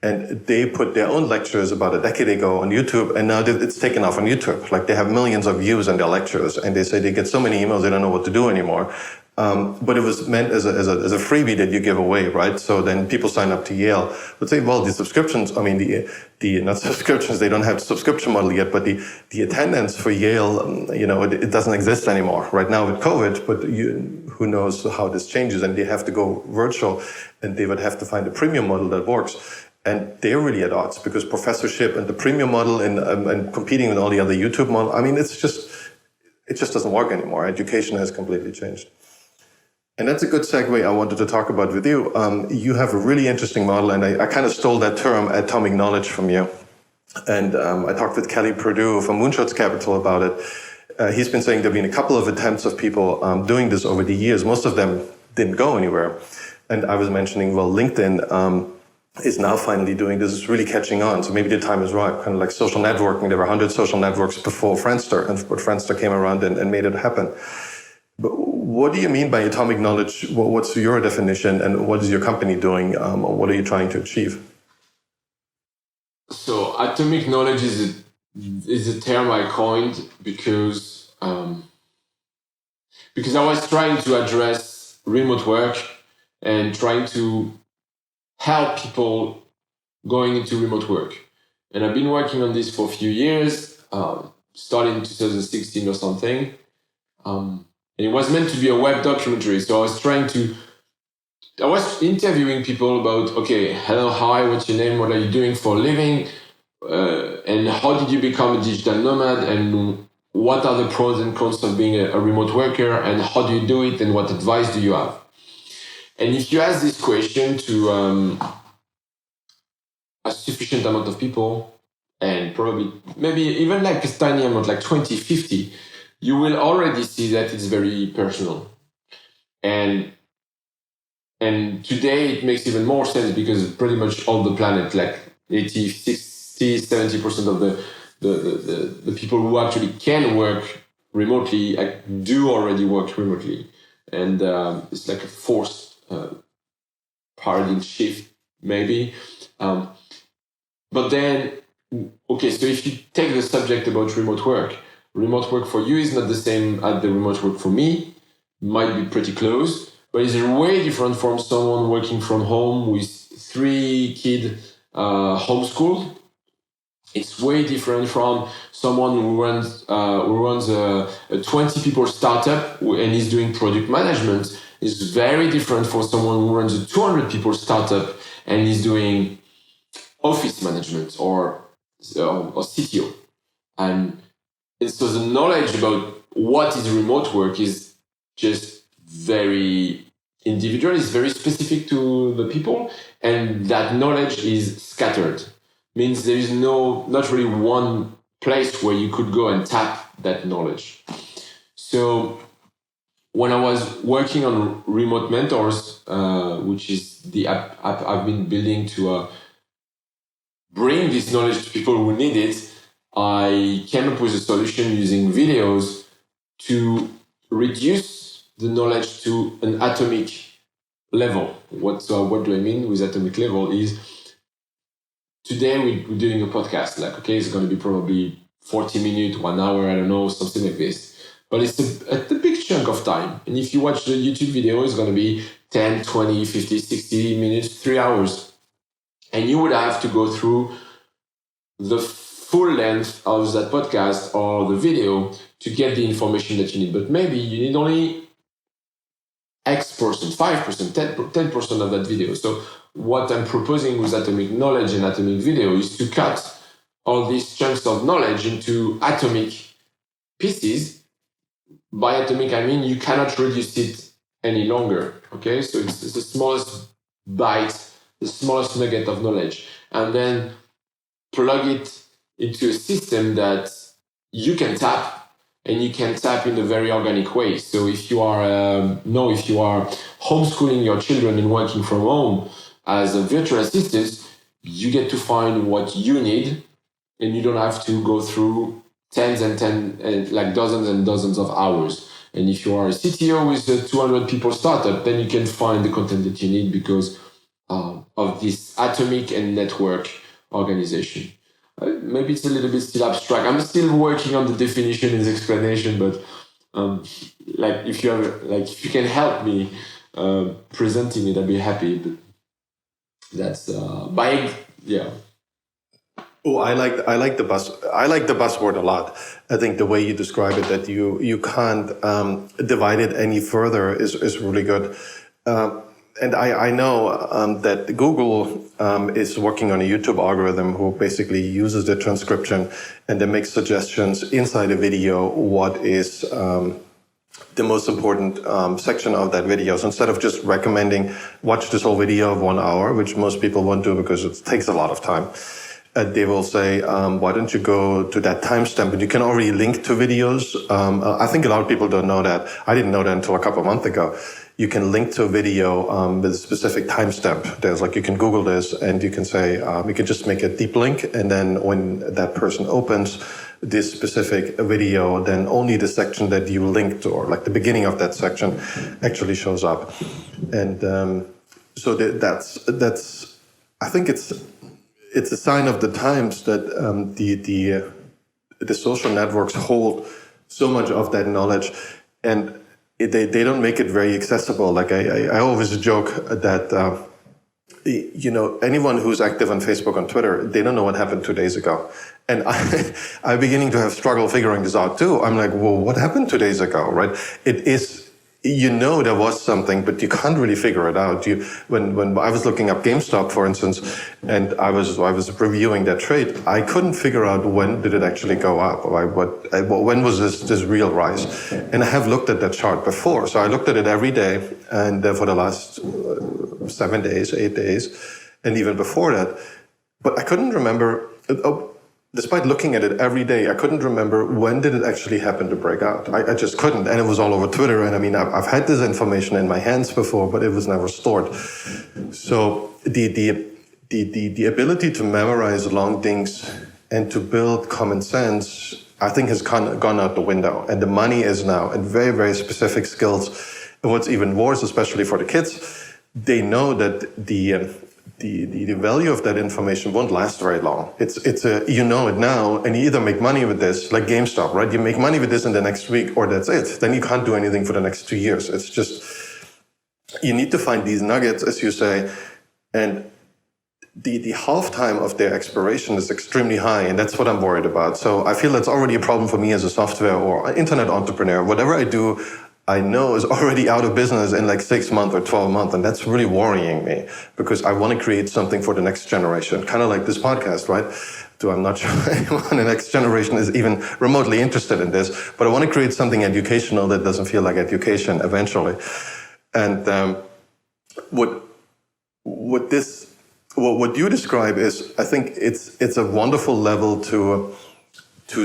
and they put their own lectures about a decade ago on YouTube, and now it's taken off on YouTube. Like, they have millions of views on their lectures, and they say they get so many emails they don't know what to do anymore. But it was meant as a freebie that you give away, right? So then people sign up to Yale. But say, well, the subscriptions, the not subscriptions, they don't have the subscription model yet, but the attendance for Yale, it doesn't exist anymore right now with COVID, but who knows how this changes, and they have to go virtual, and they would have to find a premium model that works. And they're really at odds, because professorship and the premium model and competing with all the other YouTube models, it just doesn't work anymore. Education has completely changed. And that's a good segue I wanted to talk about with you. You have a really interesting model, and I kind of stole that term, atomic knowledge, from you. And I talked with Kelly Purdue from Moonshots Capital about it. He's been saying there have been a couple of attempts of people doing this over the years. Most of them didn't go anywhere. And I was mentioning, well, LinkedIn is now finally doing this. It's really catching on. So maybe the time is right. Kind of like social networking. There were 100 social networks before Friendster, and Friendster came around and made it happen. But what do you mean by atomic knowledge? What's your definition, and what is your company doing? What are you trying to achieve? So atomic knowledge is a term I coined because I was trying to address remote work and trying to help people going into remote work. And I've been working on this for a few years, starting in 2016 or something. And it was meant to be a web documentary. So I was interviewing people about, okay, hello, hi, what's your name? What are you doing for a living? And how did you become a digital nomad? And what are the pros and cons of being a remote worker? And how do you do it? And what advice do you have? And if you ask this question to a sufficient amount of people, and probably maybe even like a tiny amount, like 20, 50, you will already see that it's very personal. And today it makes even more sense, because pretty much all the planet, like 80, 60, 70% of the people who actually can work remotely do already work remotely. And it's like a forced paradigm shift, maybe. But then, okay, so if you take the subject about remote work for you is not the same as the remote work for me. Might be pretty close, but it's way different from someone working from home with 3 kids homeschooled. It's way different from someone who runs a 20 people startup and is doing product management. It's very different for someone who runs a 200 people startup and is doing office management or CTO. And so the knowledge about what is remote work is just very individual, it's very specific to the people, and that knowledge is scattered. Means there is not really one place where you could go and tap that knowledge. So when I was working on Remote Mentors, which is the app I've been building to bring this knowledge to people who need it, I came up with a solution using videos to reduce the knowledge to an atomic level. What do I mean with atomic level is, today we're doing a podcast, like, okay, it's going to be probably 40 minutes, 1 hour, I don't know, something like this. But it's a big chunk of time. And if you watch the YouTube video, it's going to be 10, 20, 50, 60 minutes, 3 hours. And you would have to go through the full length of that podcast or the video to get the information that you need. But maybe you need only X%, 5%, 10% of that video. So what I'm proposing with Atomic Knowledge and Atomic Video is to cut all these chunks of knowledge into atomic pieces. By atomic, I mean you cannot reduce it any longer. Okay, so it's the smallest bite, the smallest nugget of knowledge, and then plug it into a system that you can tap, and you can tap in a very organic way. So if you are homeschooling your children and working from home as a virtual assistant, you get to find what you need, and you don't have to go through dozens and dozens of hours. And if you are a CTO with a 200 people startup, then you can find the content that you need because of this atomic and network organization. Maybe it's a little bit still abstract. I'm still working on the definition and explanation, but if you can help me presenting it, I'd be happy. But that's yeah. Oh, I like the buzzword a lot. I think the way you describe it, that you can't divide it any further, is really good. And I know that Google is working on a YouTube algorithm who basically uses the transcription and then makes suggestions inside a video what is the most important section of that video. So instead of just recommending watch this whole video of 1 hour, which most people won't do because it takes a lot of time, they will say, why don't you go to that timestamp? And you can already link to videos. I think a lot of people don't know that. I didn't know that until a couple of months ago. You can link to a video with a specific timestamp. There's you can Google this and you can say, you can just make a deep link. And then when that person opens this specific video, then only the section that you linked, or the beginning of that section, actually shows up. And so that's, I think it's a sign of the times that the social networks hold so much of that knowledge, and they don't make it very accessible. I always joke that anyone who's active on Facebook, on Twitter, they don't know what happened 2 days ago, and I'm beginning to have struggle figuring this out too. I'm like, well, what happened 2 days ago, right? It is. There was something, but you can't really figure it out. When I was looking up GameStop, for instance, and I was reviewing that trade, I couldn't figure out when did it actually go up, when was this real rise. And I have looked at that chart before, so I looked at it every day, and for the last 7 days, 8 days, and even before that, but I couldn't remember. Despite looking at it every day, I couldn't remember when did it actually happen to break out. I just couldn't, and it was all over Twitter. And I mean, I've had this information in my hands before, but it was never stored. So the ability to memorize long things and to build common sense, I think, has gone out the window. And the money is now in very, very specific skills. And what's even worse, especially for the kids, they know that the value of that information won't last very long. It's it now, and you either make money with this, like GameStop, right? You make money with this in the next week, or that's it. Then you can't do anything for the next 2 years. It's just, you need to find these nuggets, as you say, and the half-time of their expiration is extremely high, and that's what I'm worried about. So I feel that's already a problem for me as a software or internet entrepreneur. Whatever I do, I know is already out of business in 6 months or 12 months. And that's really worrying me, because I want to create something for the next generation, kind of like this podcast, right? So I'm not sure anyone in the next generation is even remotely interested in this, but I want to create something educational that doesn't feel like education eventually. And what you describe is, I think it's a wonderful level to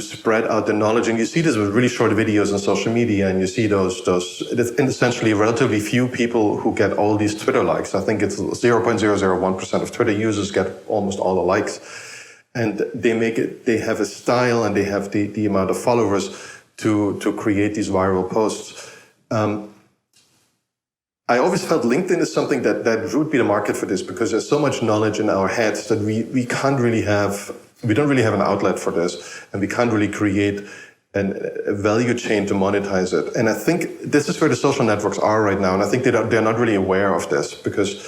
spread out the knowledge. And you see this with really short videos on social media, and you see those it's essentially relatively few people who get all these Twitter likes. I think it's 0.001% of Twitter users get almost all the likes. And they have a style, and they have the amount of followers to create these viral posts. I always felt LinkedIn is something that would be the market for this, because there's so much knowledge in our heads that we don't really have an outlet for this, and we can't really create a value chain to monetize it. And I think this is where the social networks are right now, and I think they're not really aware of this, because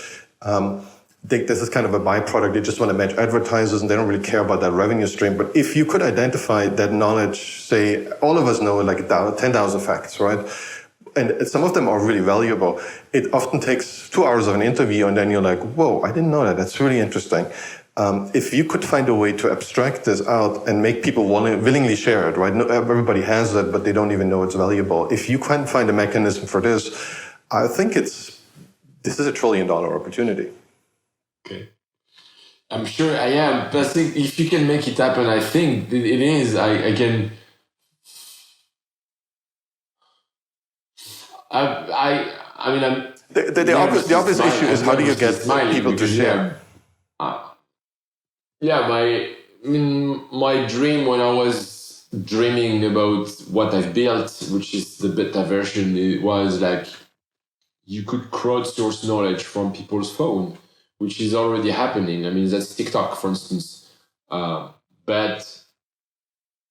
this is kind of a byproduct. They just want to match advertisers and they don't really care about that revenue stream. But if you could identify that knowledge, say, all of us know like 10,000 facts, right? And some of them are really valuable. It often takes 2 hours of an interview and then you're like, whoa, I didn't know that. That's really interesting. If you could find a way to abstract this out and make people willingly share it, right? No, everybody has it, but they don't even know it's valuable. If you can find a mechanism for this, I think this is $1 trillion opportunity. Okay. I'm sure I am, but I think if you can make it happen, I think it is. I can. I mean, I'm. The obvious issue is how do you get people to share? My dream when I was dreaming about what I've built, which is the beta version, it was like you could crowdsource knowledge from people's phone, which is already happening. I mean, that's TikTok, for instance. But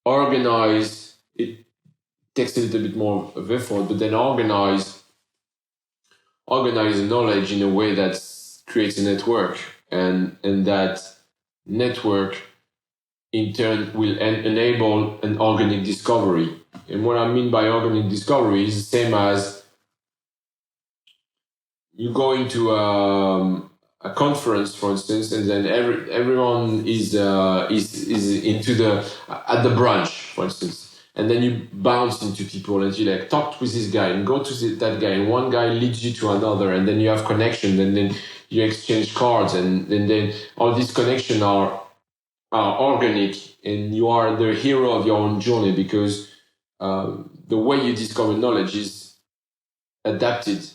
organize, it takes a little bit more of effort, but then organize the knowledge in a way that creates a network, and that network in turn will enable an organic discovery. And what I mean by organic discovery is the same as you go into a conference, for instance, and then everyone is into at the brunch, for instance, and then you bounce into people and you like talk with this guy and go to that guy, and one guy leads you to another, and then you have connection, and then you exchange cards, and then all these connections are organic, and you are the hero of your own journey because the way you discover knowledge is adapted.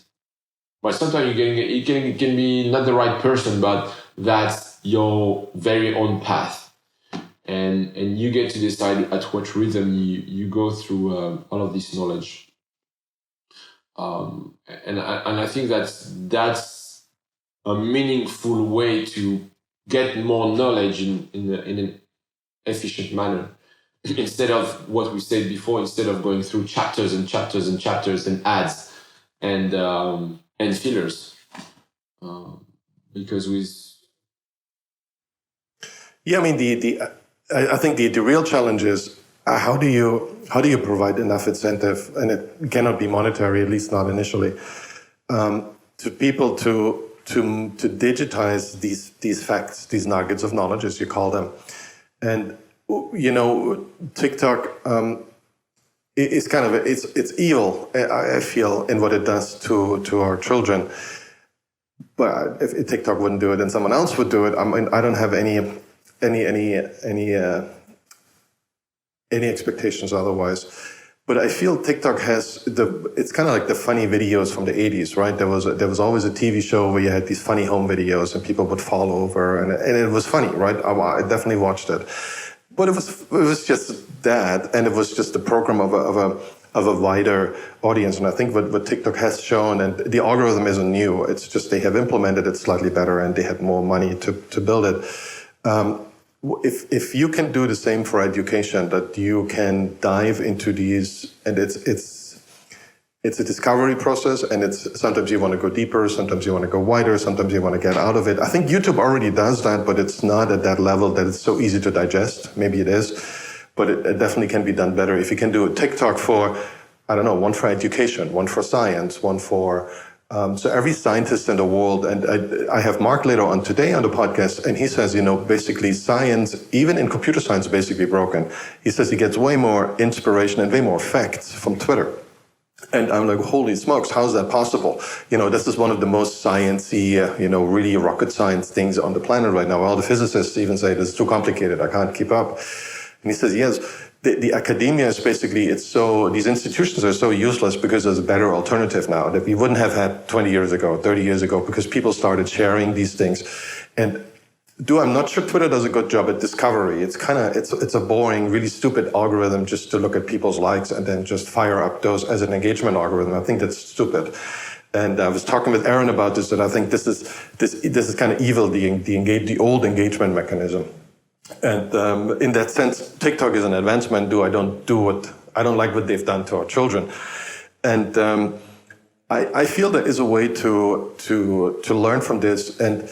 But sometimes you can be not the right person, but that's your very own path, and you get to decide at what rhythm you go through all of this knowledge. And I think that's a meaningful way to get more knowledge in an efficient manner, instead of what we said before. Instead of going through chapters and chapters and chapters and ads and fillers, because I mean I think the real challenge is how do you provide enough incentive, and it cannot be monetary, at least not initially, to people to digitize these facts, these nuggets of knowledge, as you call them. And TikTok is kind of it's evil, I feel, in what it does to our children. But if TikTok wouldn't do it, then someone else would do it. I mean, I don't have any expectations otherwise. But I feel TikTok it's kind of like the funny videos from the 80s, right? There was always a TV show where you had these funny home videos and people would fall over, and it was funny, right? I definitely watched it. But it was just that, and it was just the program of a wider audience. And I think what TikTok has shown, and the algorithm isn't new, it's just they have implemented it slightly better and they had more money to build it. If you can do the same for education, that you can dive into these, and it's a discovery process, and it's sometimes you want to go deeper, sometimes you want to go wider, sometimes you want to get out of it. I think YouTube already does that, but it's not at that level that it's so easy to digest. Maybe it is, but it definitely can be done better. If you can do a TikTok for, I don't know, one for education, one for science, one for so every scientist in the world, and I have Mark later on today on the podcast, and he says, basically science, even in computer science, is basically broken. He says he gets way more inspiration and way more facts from Twitter. And I'm like, holy smokes, how is that possible? This is one of the most sciencey, really rocket science things on the planet right now. All the physicists even say this is too complicated, I can't keep up. And he says, yes, the academia is basically, these institutions are so useless because there's a better alternative now that we wouldn't have had 20 years ago, 30 years ago, because people started sharing these things. And I'm not sure Twitter does a good job at discovery. It's a boring, really stupid algorithm just to look at people's likes and then just fire up those as an engagement algorithm. I think that's stupid. And I was talking with Aaron about this, that I think this is kind of evil, the old engagement mechanism. And in that sense, TikTok is an advancement. I don't like what they've done to our children. And I feel there is a way to learn from this. And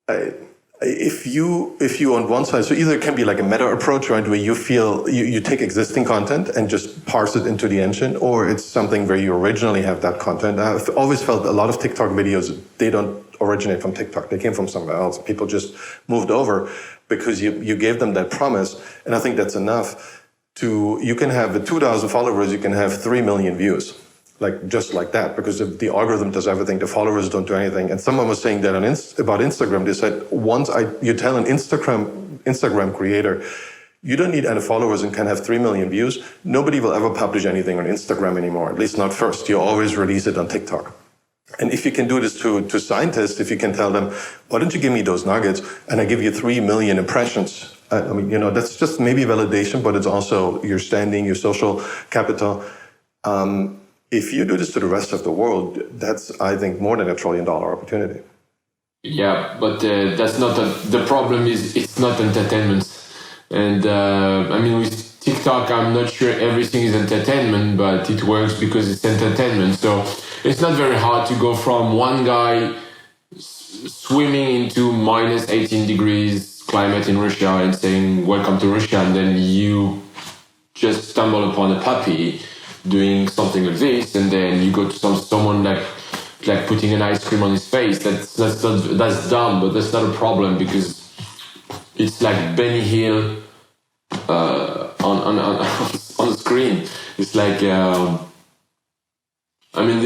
if you on one side, so either it can be like a meta approach, right, where you feel you take existing content and just parse it into the engine, or it's something where you originally have that content. I've always felt a lot of TikTok videos, they don't originate from TikTok, they came from somewhere else. People just moved over because you gave them that promise, and I think that's enough. You can have with 2,000 followers, you can have 3 million views, like just like that, because the algorithm does everything, the followers don't do anything. And someone was saying that about Instagram, they said you tell an Instagram creator, you don't need any followers and can have 3 million views, nobody will ever publish anything on Instagram anymore, at least not first. You always release it on TikTok. And if you can do this to scientists, if you can tell them, why don't you give me those nuggets and I give you 3 million impressions? I mean, that's just maybe validation, but it's also your standing, your social capital. If you do this to the rest of the world, that's, I think, more than $1 trillion opportunity. Yeah, but that's not the problem. Is it's not entertainment, and I mean with TikTok, I'm not sure everything is entertainment, but it works because it's entertainment. So it's not very hard to go from one guy swimming into minus 18 degrees climate in Russia and saying welcome to Russia, and then you just stumble upon a puppy doing something like this, and then you go to someone like putting an ice cream on his face. That's dumb, but that's not a problem because it's like Benny Hill on the screen. It's like I mean,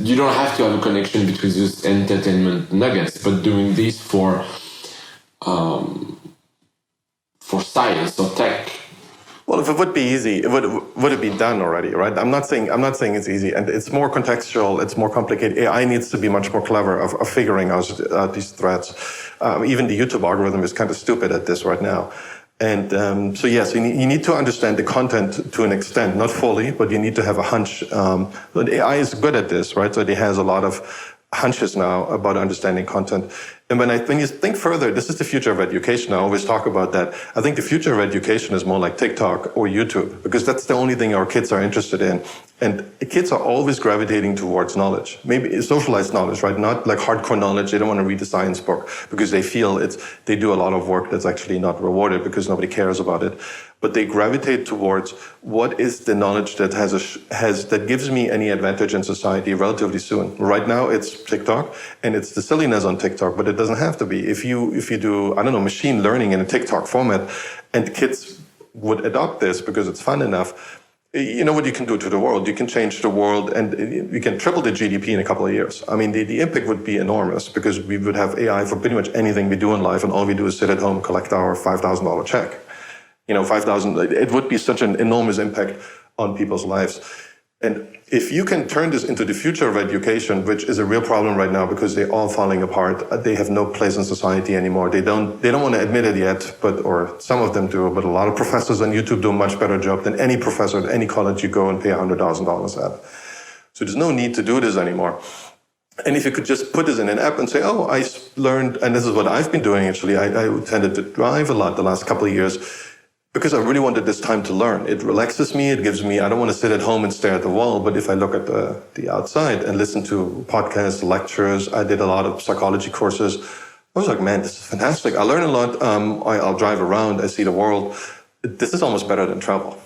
you don't have to have a connection between those entertainment nuggets, but doing this for science or tech. Well, if it would be easy, would it be done already, right? I'm not saying it's easy, and it's more contextual, it's more complicated. AI needs to be much more clever of figuring out these threats. Even the YouTube algorithm is kind of stupid at this right now. And so yes, you need to understand the content to an extent, not fully, but you need to have a hunch. But AI is good at this, right? So it has a lot of hunches now about understanding content. And when you think further, this is the future of education. I always talk about that. I think the future of education is more like TikTok or YouTube, because that's the only thing our kids are interested in. And kids are always gravitating towards knowledge, maybe socialized knowledge, right? Not like hardcore knowledge. They don't want to read a science book because they feel they do a lot of work that's actually not rewarded because nobody cares about it. But they gravitate towards what is the knowledge that that gives me any advantage in society relatively soon. Right now it's TikTok, and it's the silliness on TikTok, but it doesn't have to be. If you do, I don't know, machine learning in a TikTok format, and kids would adopt this because it's fun enough, you know what you can do to the world? You can change the world, and you can triple the GDP in a couple of years. I mean, the impact would be enormous because we would have AI for pretty much anything we do in life, and all we do is sit at home, collect our $5,000 check. 5,000, it would be such an enormous impact on people's lives. And if you can turn this into the future of education, which is a real problem right now because they're all falling apart, they have no place in society anymore. They don't want to admit it yet, or some of them do, but a lot of professors on YouTube do a much better job than any professor at any college you go and pay $100,000 at. So there's no need to do this anymore. And if you could just put this in an app and say, oh, I learned, and this is what I've been doing actually, I tended to drive a lot the last couple of years, because I really wanted this time to learn. It relaxes me. It gives me, I don't want to sit at home and stare at the wall, but if I look at the outside and listen to podcasts, lectures, I did a lot of psychology courses. I was like, man, this is fantastic. I learn a lot. I'll drive around. I see the world. This is almost better than travel.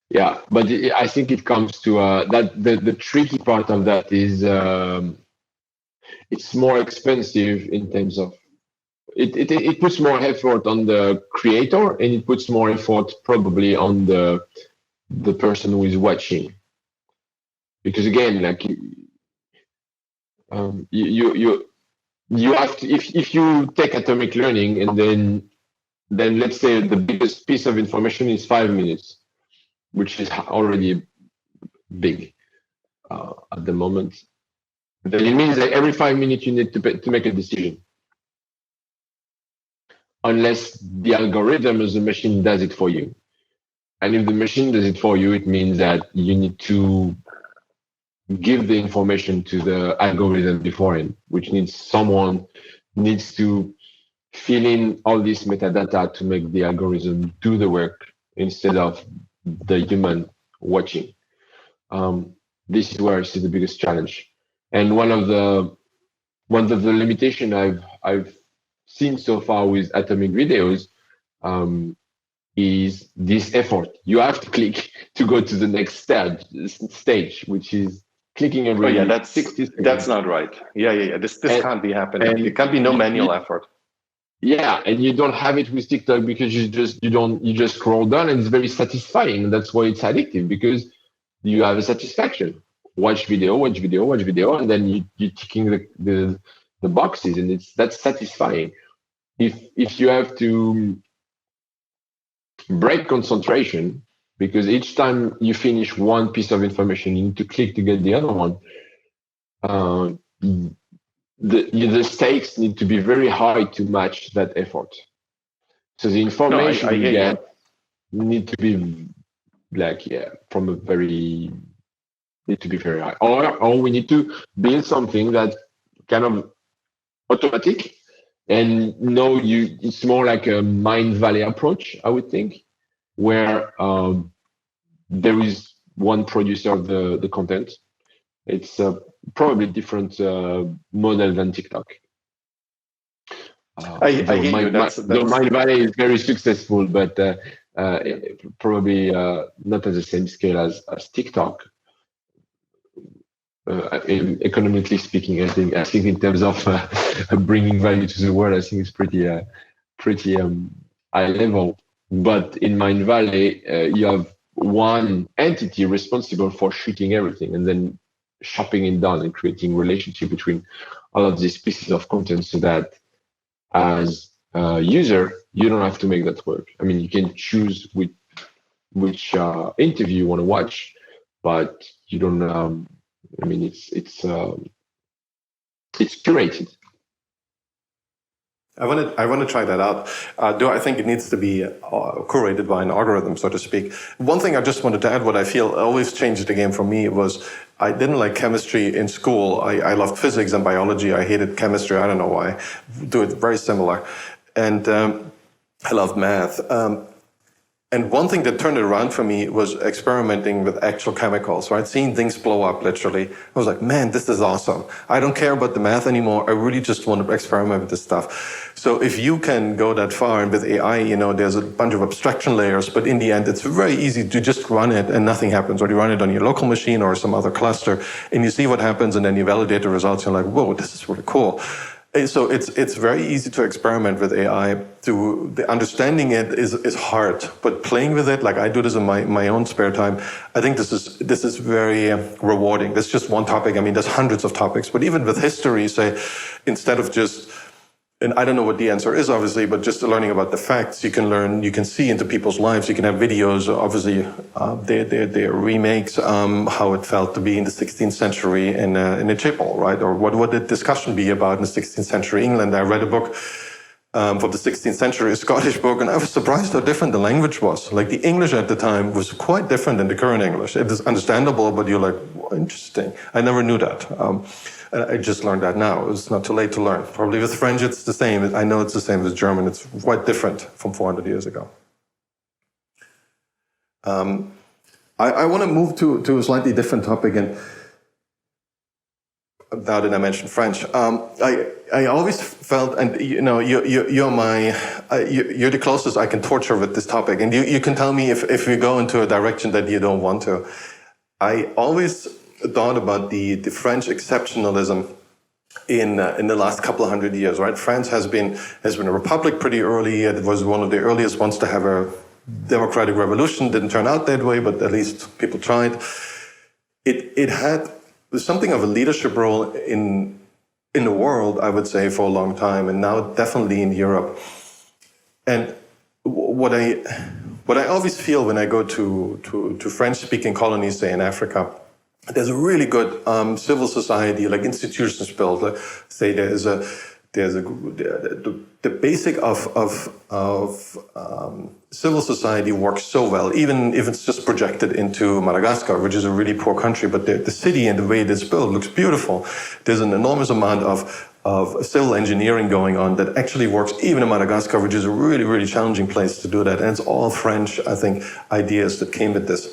Yeah, but I think it comes to that the tricky part of that is it's more expensive in terms of it puts more effort on the creator, and it puts more effort probably on the person who is watching, because again, like you have to, if you take atomic learning and then let's say the biggest piece of information is 5 minutes, which is already big at the moment, then it means that every 5 minutes you need to make a decision. Unless the algorithm as the machine does it for you. And if the machine does it for you, it means that you need to give the information to the algorithm beforehand, which means someone needs to fill in all this metadata to make the algorithm do the work instead of the human watching. This is where I see the biggest challenge. And one of the limitation I've seen so far with atomic videos is this effort. You have to click to go to the next stage, which is clicking Oh yeah, every 60 that's seconds. not right. Yeah. This And, can't be happening. and It can't be no manual effort. yeah, and you don't have it with TikTok because you just scroll down and it's very satisfying. That's why it's addictive, because you have a satisfaction. Watch video, and then you're ticking the boxes, and that's satisfying. If you have to break concentration, because each time you finish one piece of information, you need to click to get the other one. The stakes need to be very high to match that effort. So the No, information I you hear you. get need to be like, yeah, from a very need to be very high. Or we need to build something that kind of automatic, and no, it's more like a Mind Valley approach, I would think, where there is one producer of the content. It's probably different model than TikTok. I hear you. Though Mind Valley is very successful, but probably not at the same scale as TikTok. Economically speaking, I think in terms of bringing value to the world, I think it's pretty high level. But in Mind Valley, you have one entity responsible for shooting everything and then chopping it down and creating relationship between all of these pieces of content, so that as a user, you don't have to make that work. I mean, you can choose which interview you want to watch, but you don't. I mean, it's curated. I want to try that out. Do I think it needs to be curated by an algorithm, so to speak? One thing I just wanted to add, what I feel always changed the game for me was I didn't like chemistry in school. I loved physics and biology. I hated chemistry. I don't know why. Do it very similar. And I loved math. And one thing that turned it around for me was experimenting with actual chemicals, right? Seeing things blow up, literally. I was like, man, this is awesome. I don't care about the math anymore. I really just want to experiment with this stuff. So if you can go that far, and with AI, there's a bunch of abstraction layers, but in the end, it's very easy to just run it and nothing happens. Or you run it on your local machine or some other cluster, and you see what happens, and then you validate the results. You're like, whoa, this is really cool. So it's very easy to experiment with AI. The understanding it is hard, but playing with it, like I do this in my own spare time, I think this is very rewarding. That's just one topic. I mean, there's hundreds of topics, but even with history, say, instead of just, and I don't know what the answer is, obviously, but just learning about the facts, you can see into people's lives. You can have videos, obviously, their remakes, how it felt to be in the 16th century in a chapel, right? Or what would the discussion be about in the 16th century England? I read a book for the 16th century, a Scottish book, and I was surprised how different the language was. Like the English at the time was quite different than the current English. It is understandable, but you're like, well, interesting. I never knew that. I just learned that now. It's not too late to learn. Probably with French, it's the same. I know it's the same with German. It's quite different from 400 years ago. I want to move to a slightly different topic, and now that I mentioned French, I always felt, and you're the closest I can torture with this topic, and you can tell me if we go into a direction that you don't want to. I always thought about the French exceptionalism in the last couple of hundred years, right? France has been a republic pretty early. It was one of the earliest ones to have a democratic revolution. Didn't turn out that way, but at least people tried. It had something of a leadership role in the world, I would say, for a long time, and now definitely in Europe. And what I always feel when I go to French-speaking colonies, say in Africa, there's a really good civil society, like institutions built. Say the basic of civil society works so well, even if it's just projected into Madagascar, which is a really poor country, but the city and the way it is built looks beautiful. There's an enormous amount of civil engineering going on that actually works even in Madagascar, which is a really, really challenging place to do that. And it's all French, I think, ideas that came with this.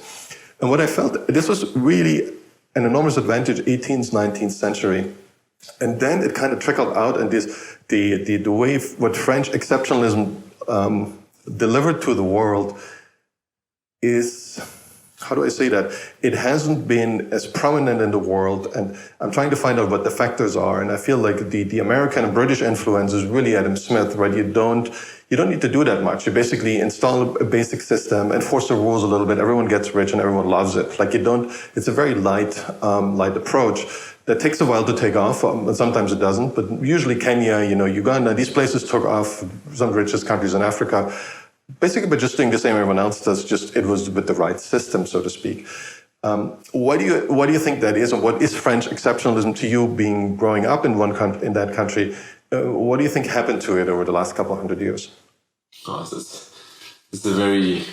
And what I felt, this was really an enormous advantage, 18th, 19th century, And then it kind of trickled out, and the way what French exceptionalism delivered to the world is, how do I say that? It hasn't been as prominent in the world, and I'm trying to find out what the factors are. And I feel like the American and British influence is really Adam Smith, right? You don't need to do that much. You basically install a basic system, enforce the rules a little bit. Everyone gets rich, and everyone loves it. Like it's a very light approach that takes a while to take off. And sometimes it doesn't, but usually Kenya, Uganda, these places took off. Some of the richest countries in Africa. Basically, by just doing the same everyone else does, just it was with the right system, so to speak. What do you think that is, and what is French exceptionalism to you, growing up in in that country? What do you think happened to it over the last couple of hundred years? Oh, it's a very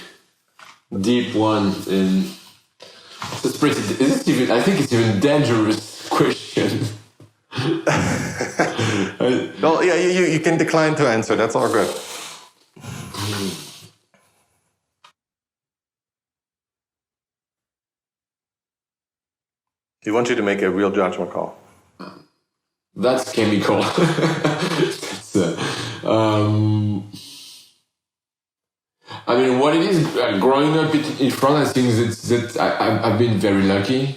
deep one, and it's pretty. I think it's even dangerous question. Well, yeah, you can decline to answer. That's all good. He wants you to make a real judgment call. That's chemical. I mean, what it is, growing up in France, I think that I've been very lucky.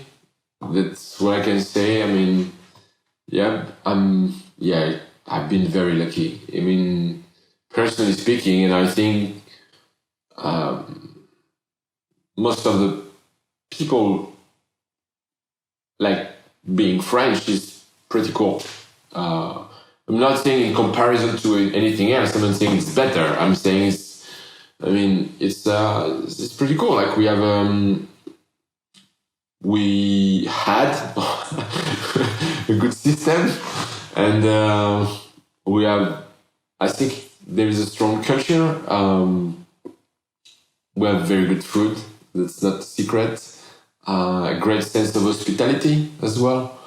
That's what I can say. I mean, I've been very lucky. I mean, personally speaking, and I think most of the people like being French is pretty cool. I'm not saying in comparison to anything else. I'm not saying it's better. I'm saying it's pretty cool. Like we had a good system, and we have. I think there is a strong culture. We have very good food. That's not a secret. A great sense of hospitality as well.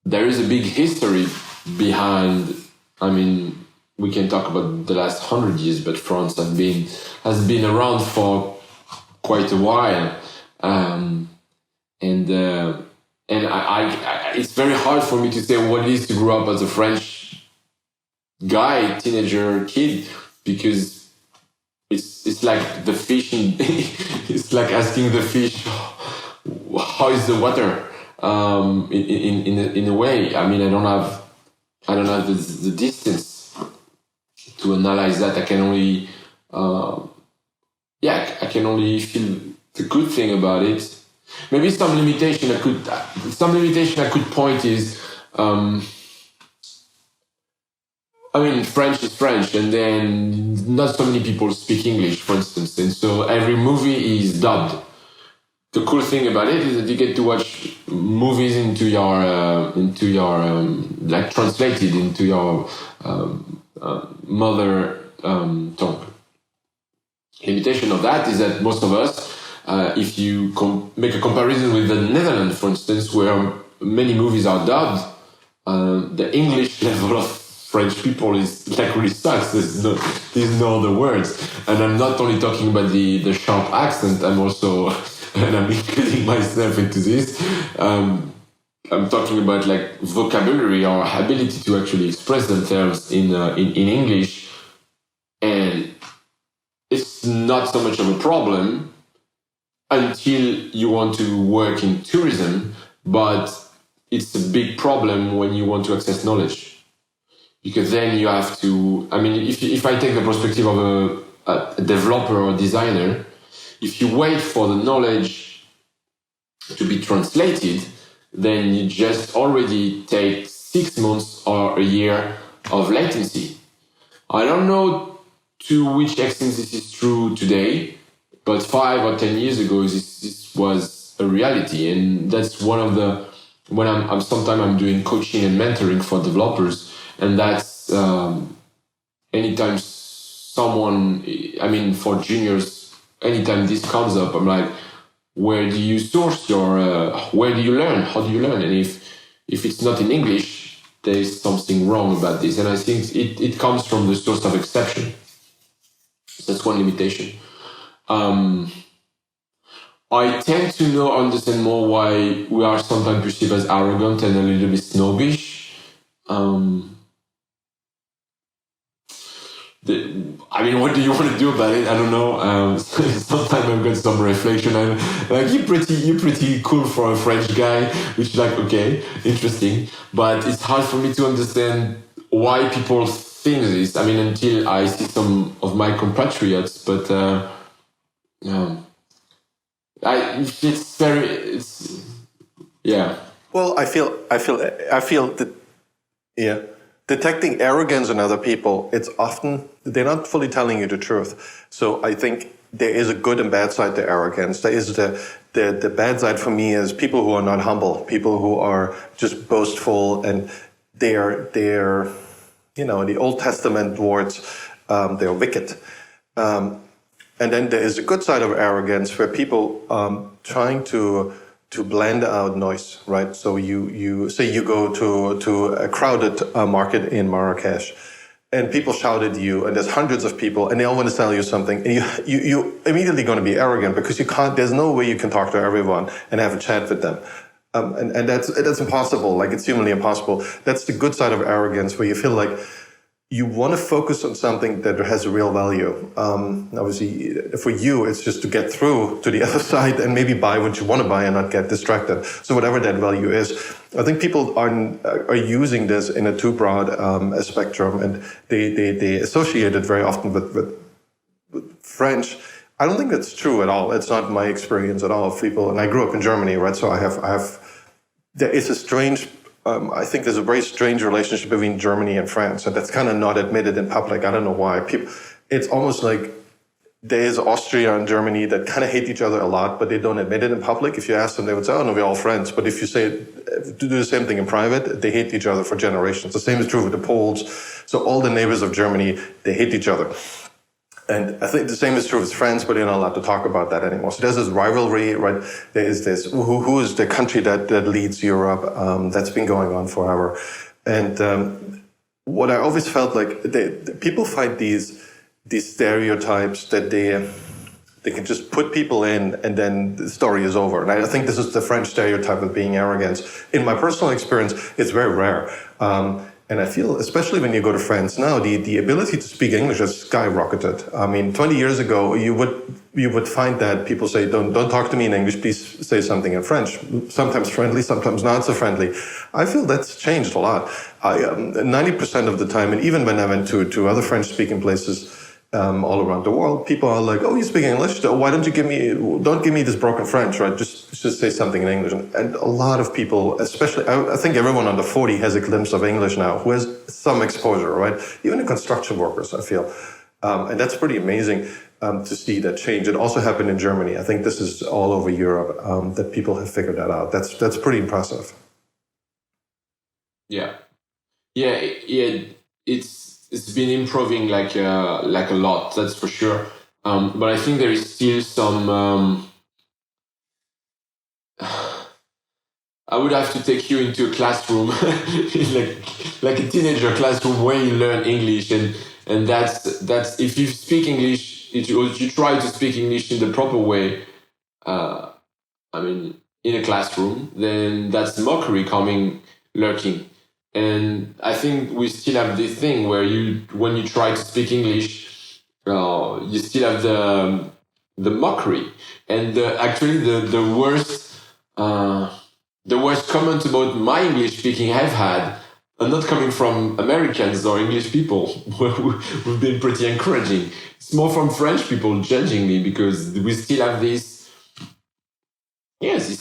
There is a big history behind. I mean, we can talk about the last 100 years, but France has been around for quite a while, and it's very hard for me to say what it is to grow up as a French guy, teenager, kid, because it's like the fish it's like asking the fish how is the water, in a way. I mean, I don't have the distance to analyze that. I can only I can only feel the good thing about it. Maybe some limitation I could point is, I mean, French is French, and then not so many people speak English, for instance, and so every movie is dubbed. The cool thing about it is that you get to watch movies into your like translated into your mother tongue. Limitation of that is that most of us, if you make a comparison with the Netherlands, for instance, where many movies are dubbed, the English level of French people is like really sucks. There's no other words, and I'm not only talking about the sharp accent. I'm also, and I'm including myself into this. I'm talking about like vocabulary or ability to actually express themselves in English, and it's not so much of a problem until you want to work in tourism, but it's a big problem when you want to access knowledge. Because then you have to, I mean, if I take the perspective of a developer or designer, if you wait for the knowledge to be translated, then you just already take 6 months or a year of latency. I don't know to which extent this is true today, but 5 or 10 years ago, this was a reality. And that's one of the, when I'm doing coaching and mentoring for developers, and that's anytime someone, I mean, for juniors, anytime this comes up, I'm like, where do you source your, where do you learn? How do you learn? And if it's not in English, there's something wrong about this. And I think it comes from the source of exception. That's one limitation. I tend to understand more why we are sometimes perceived as arrogant and a little bit snobbish. What do you want to do about it? I don't know. Sometimes I've got some reflection. I'm like, you're pretty cool for a French guy, which is like, okay, interesting. But it's hard for me to understand why people think this. I mean, until I see some of my compatriots. But yeah. Well, I feel that, yeah, detecting arrogance in other people, it's often, they're not fully telling you the truth. So I think there is a good and bad side to arrogance. There is the bad side for me is people who are not humble, people who are just boastful, and they're in the Old Testament words, they're wicked. And then there is a good side of arrogance where people trying to blend out noise, right? So you say you go to a crowded market in Marrakesh, and people shout at you, and there's hundreds of people, and they all want to tell you something, and you immediately going to be arrogant because you can't. There's no way you can talk to everyone and have a chat with them. And that's impossible. Like, it's humanly impossible. That's the good side of arrogance, where you feel like you want to focus on something that has a real value. Obviously, for you, it's just to get through to the other side and maybe buy what you want to buy and not get distracted. So whatever that value is, I think people are using this in a too broad a spectrum, and they associate it very often with French. I don't think that's true at all. It's not my experience at all of people. And I grew up in Germany, right? So there is a strange. I think there's a very strange relationship between Germany and France, and that's kind of not admitted in public. I don't know why. It's almost like there's Austria and Germany that kind of hate each other a lot, but they don't admit it in public. If you ask them, they would say, "Oh no, we're all friends." But if you do the same thing in private, they hate each other for generations. The same is true with the Poles. So all the neighbors of Germany, they hate each other. And I think the same is true with France, but they're not allowed to talk about that anymore. So there's this rivalry, right? There is this, who is the country that leads Europe? That's been going on forever. And what I always felt like, people find these stereotypes that they can just put people in and then the story is over. And I think this is the French stereotype of being arrogant. In my personal experience, it's very rare. And I feel, especially when you go to France now, the ability to speak English has skyrocketed. I mean, 20 years ago, you would find that people say, don't talk to me in English, please say something in French. Sometimes friendly, sometimes not so friendly. I feel that's changed a lot. 90% of the time, and even when I went to other French-speaking places all around the world, people are like, "Oh, you speak English? Why don't give me this broken French, right? Just say something in English." And a lot of people, especially, I think everyone under 40 has a glimpse of English now, who has some exposure, right? Even the construction workers, I feel. And that's pretty amazing to see that change. It also happened in Germany. I think this is all over Europe, that people have figured that out. That's pretty impressive. Yeah. It's been improving like a lot, that's for sure. But I think there is still some. I would have to take you into a classroom, like a teenager classroom where you learn English, and that's if you speak English, you try to speak English in the proper way. In a classroom, then that's mockery lurking. And I think we still have this thing where when you try to speak English, you still have the mockery. And actually the worst comment about my English speaking I've had are not coming from Americans or English people, who've been pretty encouraging. It's more from French people judging me because we still have this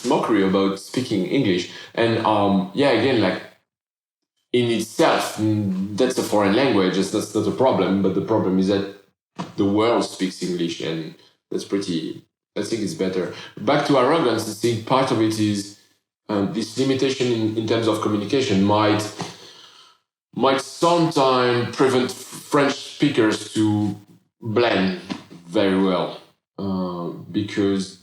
mockery about speaking English. And again, like, in itself, that's a foreign language. That's not a problem. But the problem is that the world speaks English, and I think it's better. Back to arrogance, I think part of it is this limitation in terms of communication might sometimes prevent French speakers to blend very well, because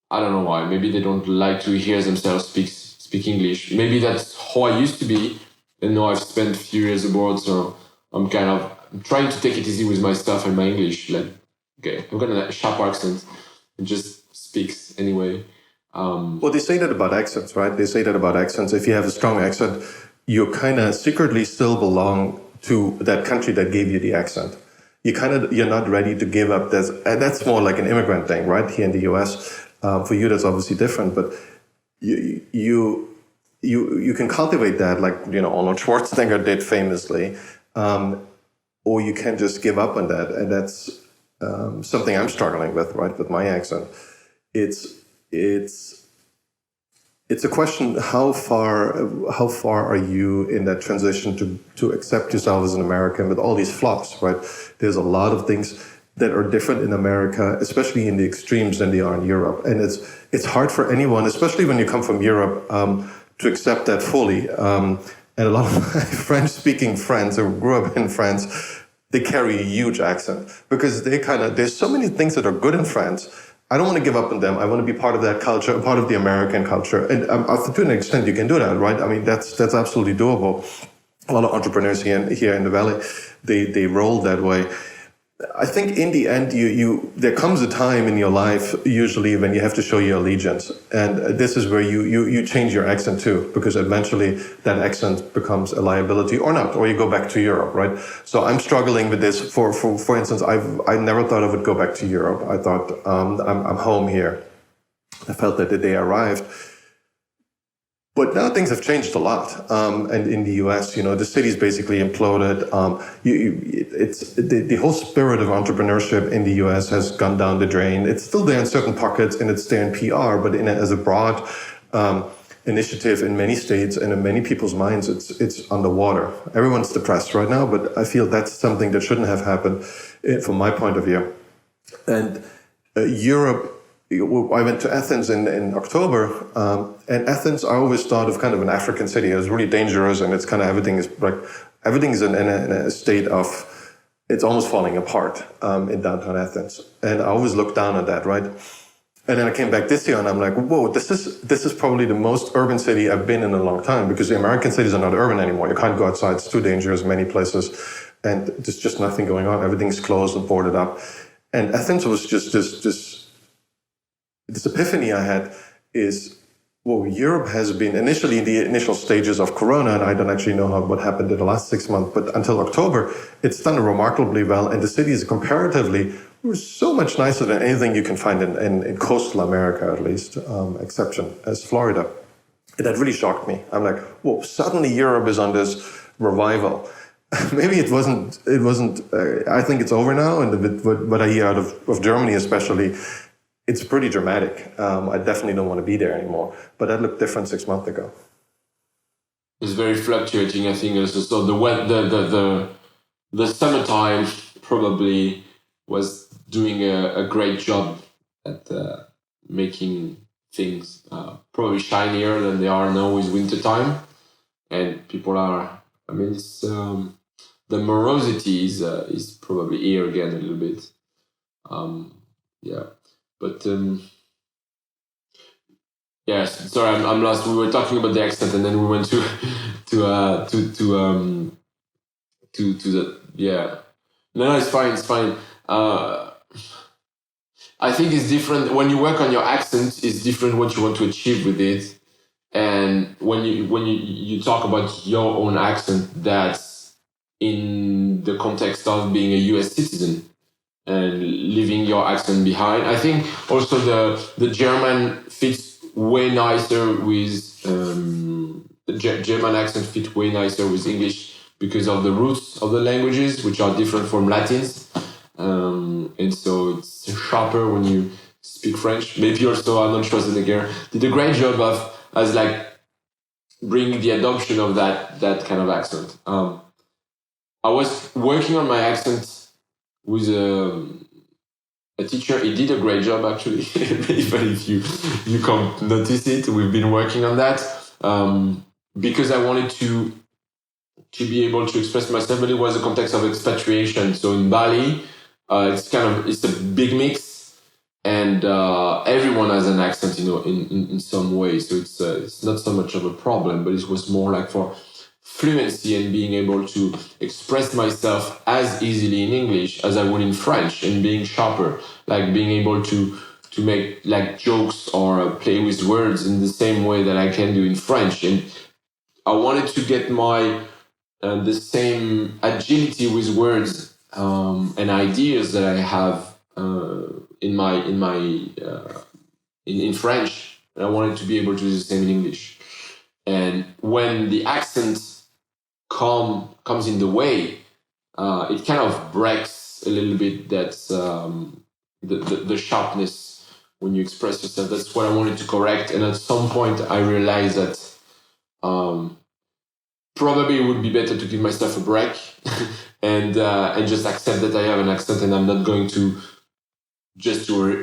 I don't know why. Maybe they don't like to hear themselves speak English. Maybe that's how I used to be. And now I've spent a few years abroad, so I'm trying to take it easy with my stuff and my English. Like, okay, I'm gonna sharp accent and just speaks anyway. Well, they say that about accents, right? They say that about accents. If you have a strong accent, you kind of secretly still belong to that country that gave you the accent. You're not ready to give up this. And that's more like an immigrant thing, right? Here in the US. For you, that's obviously different, but you can cultivate that, like, Arnold Schwarzenegger did famously, or you can just give up on that. And that's something I'm struggling with, right? With my accent. It's a question, how far are you in that transition to accept yourself as an American with all these flops, right? There's a lot of things that are different in America, especially in the extremes, than they are in Europe. And it's hard for anyone, especially when you come from Europe, to accept that fully. And a lot of my French-speaking friends who grew up in France, they carry a huge accent because there's so many things that are good in France. I don't want to give up on them. I want to be part of that culture, part of the American culture. And to an extent, you can do that, right? I mean, that's absolutely doable. A lot of entrepreneurs here in the Valley, they roll that way. I think in the end, there comes a time in your life, usually, when you have to show your allegiance. And this is where you change your accent too, because eventually that accent becomes a liability or not, or you go back to Europe, right? So I'm struggling with this. For instance, I never thought I would go back to Europe. I thought I'm home here. I felt that the day arrived. But now things have changed a lot, and in the U.S., the city's basically imploded. The whole spirit of entrepreneurship in the U.S. has gone down the drain. It's still there in certain pockets, and it's there in PR, but as a broad initiative in many states and in many people's minds, it's underwater. Everyone's depressed right now, but I feel that's something that shouldn't have happened, from my point of view. And Europe. I went to Athens in October, and Athens I always thought of kind of an African city. It was really dangerous, and it's kind of everything is in a state of, it's almost falling apart in downtown Athens, and I always looked down on that, right? And then I came back this year, and I'm like, whoa, this is probably the most urban city I've been in a long time, because the American cities are not urban anymore. You can't go outside; it's too dangerous in many places, and there's just nothing going on. Everything's closed and boarded up, and Athens was just this epiphany I had is, well, Europe has been initially in the initial stages of Corona, and I don't actually know what happened in the last 6 months, but until October, it's done remarkably well, and the cities comparatively were so much nicer than anything you can find in coastal America, at least, exception as Florida. And that really shocked me. I'm like, whoa, suddenly Europe is on this revival. Maybe it wasn't. I think it's over now, and what I hear out of Germany especially, it's pretty dramatic. I definitely don't want to be there anymore. But that looked different 6 months ago. It's very fluctuating, I think. So the summertime probably was doing a great job at making things probably shinier than they are now with wintertime. And people are, I mean, it's, the morosity is probably here again a little bit. Yeah. But yes, sorry, I'm lost. We were talking about the accent, and then we went to the yeah. No, it's fine. It's fine. I think it's different when you work on your accent. It's different what you want to achieve with it, and when you talk about your own accent, that's in the context of being a U.S. citizen and leaving your accent behind. I think also the German fits way nicer with the German accent fits way nicer with English because of the roots of the languages, which are different from Latins, and so it's sharper when you speak French. Maybe also Arnold Schwarzenegger did a great job as like bringing the adoption of that kind of accent. I was working on my accent with a teacher. He did a great job, actually. Even if you can't notice it, we've been working on that because I wanted to be able to express myself, but it was a context of expatriation. So in Bali, it's a big mix, and everyone has an accent, in some way. So it's not so much of a problem, but it was more like for fluency and being able to express myself as easily in English as I would in French, and being sharper, like being able to to make like jokes or play with words in the same way that I can do in French. And I wanted to get my the same agility with words and ideas that I have in French, and I wanted to be able to do the same in English. And when the accent comes in the way, it kind of breaks a little bit that the sharpness when you express yourself. That's what I wanted to correct. And at some point, I realized that probably it would be better to give myself a break and just accept that I have an accent, and I'm not going to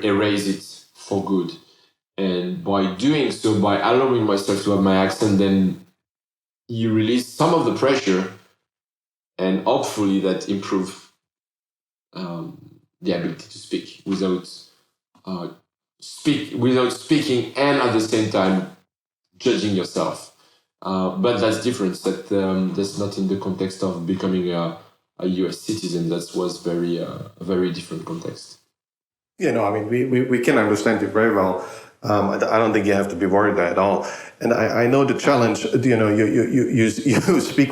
erase it for good. And by doing so, by allowing myself to have my accent, then you release some of the pressure, and hopefully that improve the ability to speak without speaking, and at the same time judging yourself. But that's different. That's not in the context of becoming a US citizen. That was a very different context. Yeah, no, I mean, we can understand you very well. I don't think you have to be worried at all. And I know the challenge, you speak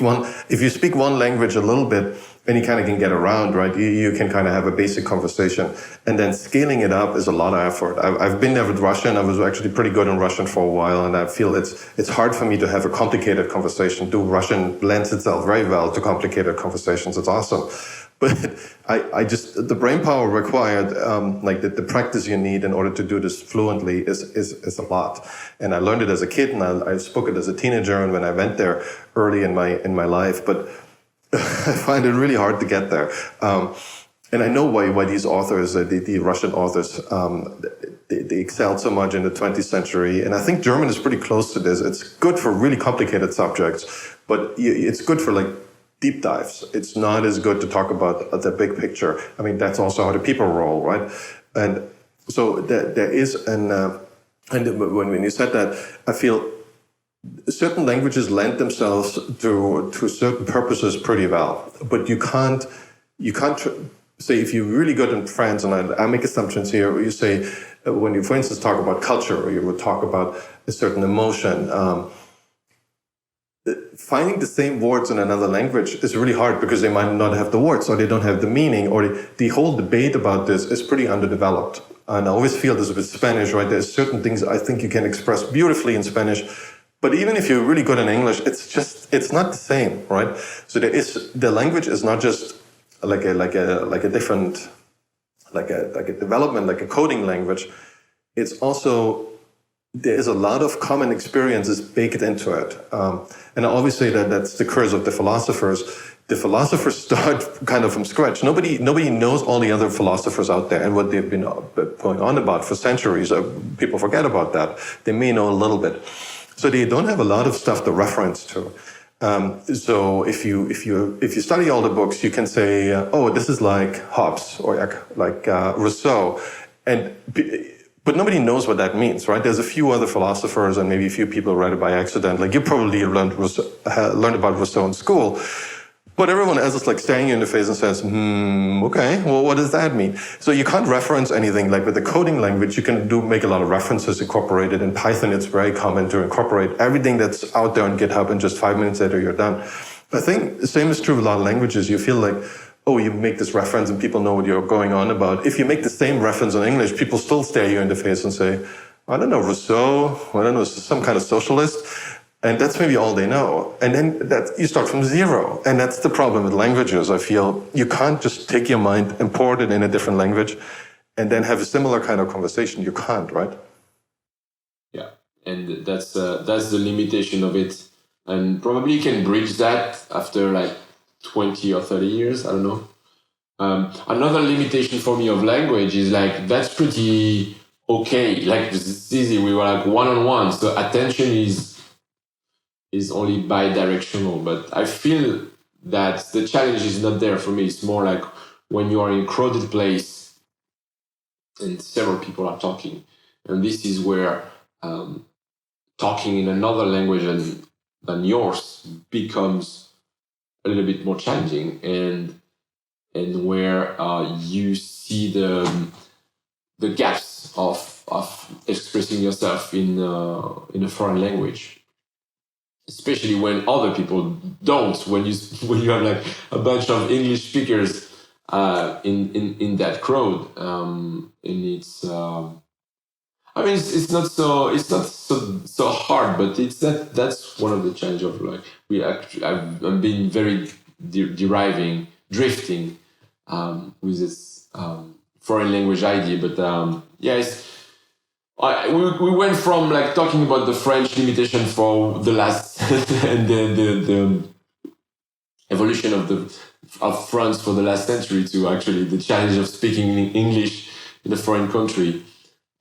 if you speak one language a little bit, then you kind of can get around, right? You can kind of have a basic conversation. And then scaling it up is a lot of effort. I've been there with Russian. I was actually pretty good in Russian for a while, and I feel it's hard for me to have a complicated conversation. Russian lends itself very well to complicated conversations. It's awesome. But I just, the brain power required, like the practice you need in order to do this fluently is a lot. And I learned it as a kid, and I spoke it as a teenager, and when I went there early in my life. But I find it really hard to get there. And I know why these authors, the Russian authors, they excelled so much in the 20th century. And I think German is pretty close to this. It's good for really complicated subjects, but it's good for like deep dives. It's not as good to talk about the big picture. I mean, that's also how the people roll, right? And so there is and when you said that, I feel certain languages lend themselves to certain purposes pretty well, but you can't say if you're really good in France, and I make assumptions here. You say when you, for instance, talk about culture, or you would talk about a certain emotion. Finding the same words in another language is really hard because they might not have the words, or they don't have the meaning, or the whole debate about this is pretty underdeveloped. And I always feel this with Spanish, right? There's certain things I think you can express beautifully in Spanish. But even if you're really good in English, it's not the same, right? So the language is not just like a different, like a development, like a coding language. It's also, there is a lot of common experiences baked into it. And I always say that that's the curse of the philosophers. The philosophers start kind of from scratch. Nobody knows all the other philosophers out there and what they've been going on about for centuries. People forget about that. They may know a little bit. So they don't have a lot of stuff to reference to. So if you study all the books, you can say, oh, this is like Hobbes or like Rousseau, but nobody knows what that means, right? There's a few other philosophers and maybe a few people read it by accident. Like you probably learned about Rousseau in school. But everyone else is like staring you in the face and says, okay, well, what does that mean? So you can't reference anything. Like with the coding language, you can make a lot of references incorporated. In Python, it's very common to incorporate everything that's out there on GitHub, and just 5 minutes later, you're done. I think the same is true with a lot of languages. You feel like, oh, you make this reference and people know what you're going on about. If you make the same reference in English, people still stare you in the face and say, I don't know, Rousseau, I don't know, some kind of socialist. And that's maybe all they know. And then you start from zero. And that's the problem with languages. I feel you can't just take your mind, import it in a different language, and then have a similar kind of conversation. You can't, right? Yeah, and that's the limitation of it. And probably you can bridge that after like 20 or 30 years. I don't know. Another limitation for me of language is like, that's pretty okay. Like it's easy. We were like one-on-one. So attention is only bi-directional, but I feel that the challenge is not there for me. It's more like when you are in a crowded place and several people are talking, and this is where talking in another language than yours becomes a little bit more challenging, and where you see the gaps of expressing yourself in a foreign language, especially when other people don't. When you have like a bunch of English speakers in that crowd, and it's. I mean, it's not so hard, but that's one of the challenges of like I'm being very drifting with this foreign language idea, but yeah, we went from like talking about the French limitation for the last and the evolution of France for the last century to actually the challenge of speaking English in a foreign country.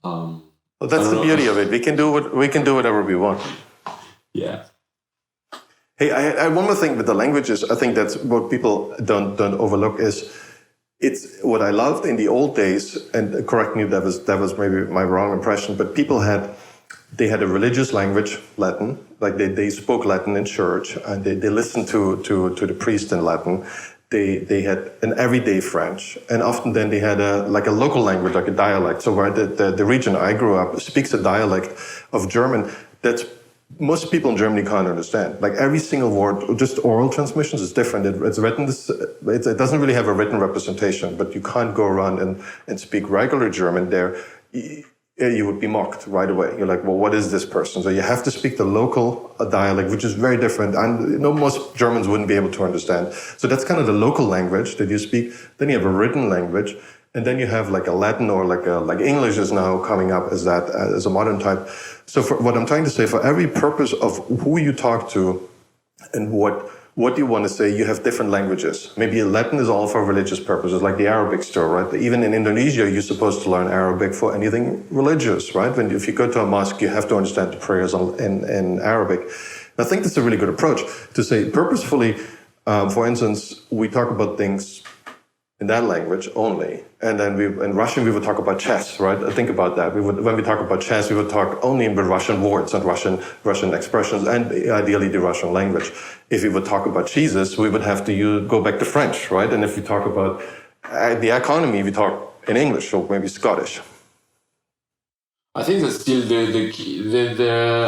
Well, that's the beauty of it. We can do whatever we want. Yeah. Hey, I one more thing with the languages. I think that's what people don't overlook is it's what I loved in the old days. And correct me, that was maybe my wrong impression. But people had a religious language, Latin. Like they spoke Latin in church, and they listened to the priest in Latin. They had an everyday French, and often then they had a local language, like a dialect. So where the region I grew up speaks a dialect of German that most people in Germany can't understand. Like every single word, just oral transmissions is different. It's written. It doesn't really have a written representation, but you can't go around and speak regular German there. You would be mocked right away. You're like, well, what is this person? So you have to speak the local dialect, which is very different. And most Germans wouldn't be able to understand. So that's kind of the local language that you speak. Then you have a written language. And then you have like a Latin or like English is now coming up as a modern type. So for what I'm trying to say, for every purpose of who you talk to and what you want to say, you have different languages. Maybe Latin is all for religious purposes, like the Arabic still, right? Even in Indonesia, you're supposed to learn Arabic for anything religious, right? If you go to a mosque, you have to understand the prayers in Arabic. And I think that's a really good approach to say purposefully, for instance, we talk about things in that language only. And then in Russian, we would talk about chess, right? Think about that. When we talk about chess, we would talk only with Russian words and Russian expressions, and ideally the Russian language. If we would talk about cheeses, we would have to go back to French, right? And if we talk about the economy, we talk in English or maybe Scottish. I think that's still the key.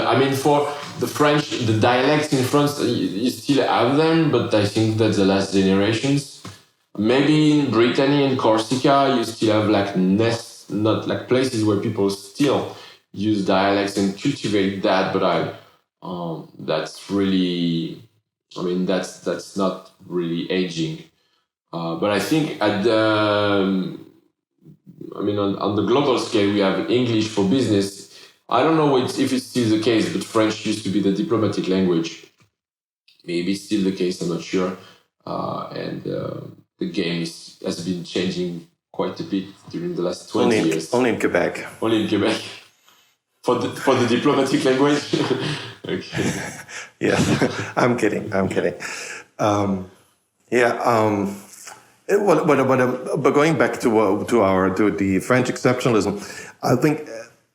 I mean, for the French, the dialects in France, you still have them, but I think that's the last generations. Maybe in Brittany and Corsica, you still have like not like places where people still use dialects and cultivate that. But that's really, I mean, that's not really aging. But I think on the global scale, we have English for business. I don't know if it's still the case, but French used to be the diplomatic language. Maybe it's still the case, I'm not sure. The game has been changing quite a bit during the last 20 years. Only in Quebec. Only in Quebec. For the diplomatic language? Okay. Yeah, I'm kidding. But going back to the French exceptionalism, I think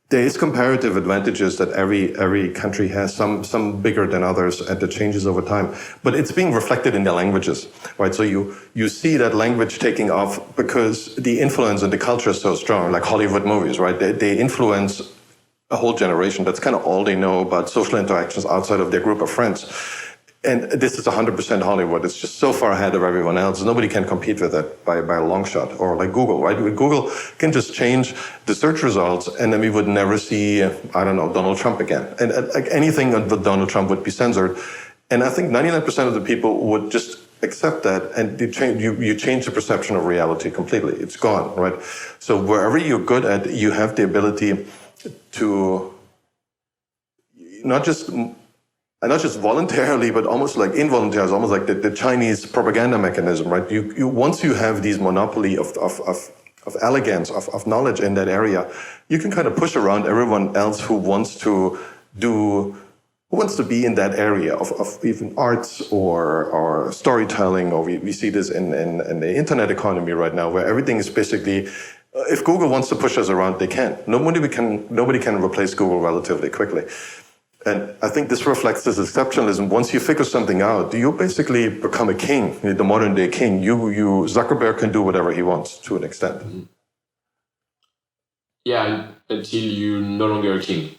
there is comparative advantages that every country has, some bigger than others, and that changes over time. But it's being reflected in the languages, right? So you see that language taking off because the influence and the culture is so strong, like Hollywood movies, right? They influence a whole generation. That's kind of all they know about social interactions outside of their group of friends. And this is 100% Hollywood. It's just so far ahead of everyone else. Nobody can compete with it by a long shot. Or like Google, right? Google can just change the search results, and then we would never see, I don't know, Donald Trump again. And like anything with Donald Trump would be censored. And I think 99% of the people would just accept that, and you change the perception of reality completely. It's gone, right? So wherever you're good at, you have the ability to not just voluntarily, but almost like involuntarily. It's almost like the Chinese propaganda mechanism, right? You once you have these monopoly of elegance, of knowledge in that area, you can kind of push around everyone else who wants to be in that area of even arts or storytelling, or we see this in the internet economy right now, where everything is basically, if Google wants to push us around, they can. Nobody can replace Google relatively quickly. And I think this reflects this exceptionalism. Once you figure something out, you basically become a king, the modern day king. Zuckerberg can do whatever he wants to an extent. yeah, until you're no longer a king,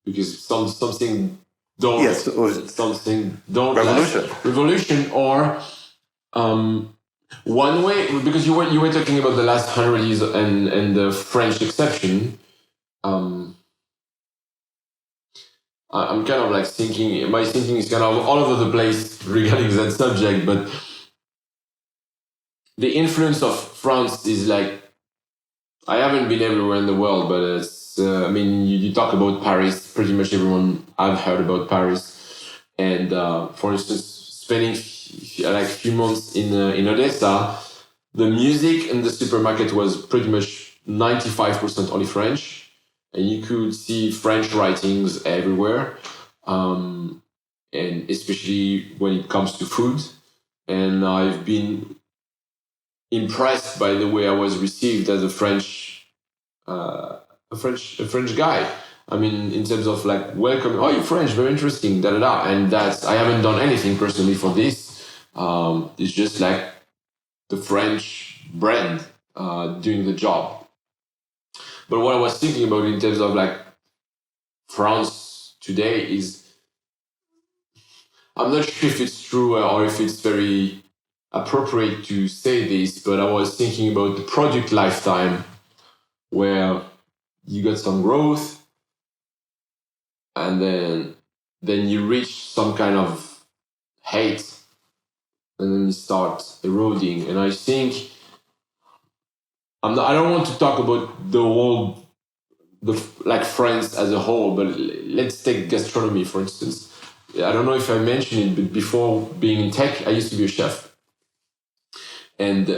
because something don't Yes, or something don't revolution. last. Revolution or one way, because you were talking about the last 100 years and the French exception. I'm kind of like thinking, my thinking is kind of all over the place regarding that subject, but the influence of France is like, I haven't been everywhere in the world, but it's, I mean, you talk about Paris, pretty much everyone I've heard about Paris. And for instance, spending like a few months in Odessa, the music in the supermarket was pretty much 95% only French. And you could see French writings everywhere. And especially when it comes to food. And I've been impressed by the way I was received as a French guy. I mean, in terms of like welcome, oh, you're French, very interesting, da da da. And that's, I haven't done anything personally for this. It's just like the French brand doing the job. But what I was thinking about in terms of like France today is, I'm not sure if it's true or if it's very appropriate to say this, but I was thinking about the product lifetime where you got some growth and then you reach some kind of height and then you start eroding. And I think I don't want to talk about the whole, like France as a whole, but let's take gastronomy for instance. I don't know if I mentioned it, but before being in tech, I used to be a chef, and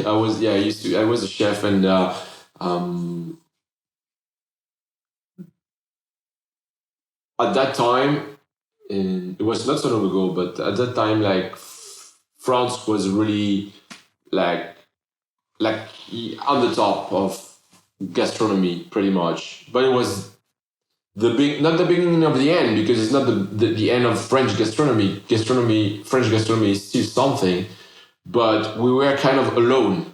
I was a chef, and at that time, and it was not so long ago, but at that time, like France was really like on the top of gastronomy, pretty much. But it was not the beginning of the end, because it's not the end of French gastronomy. French gastronomy is still something, but we were kind of alone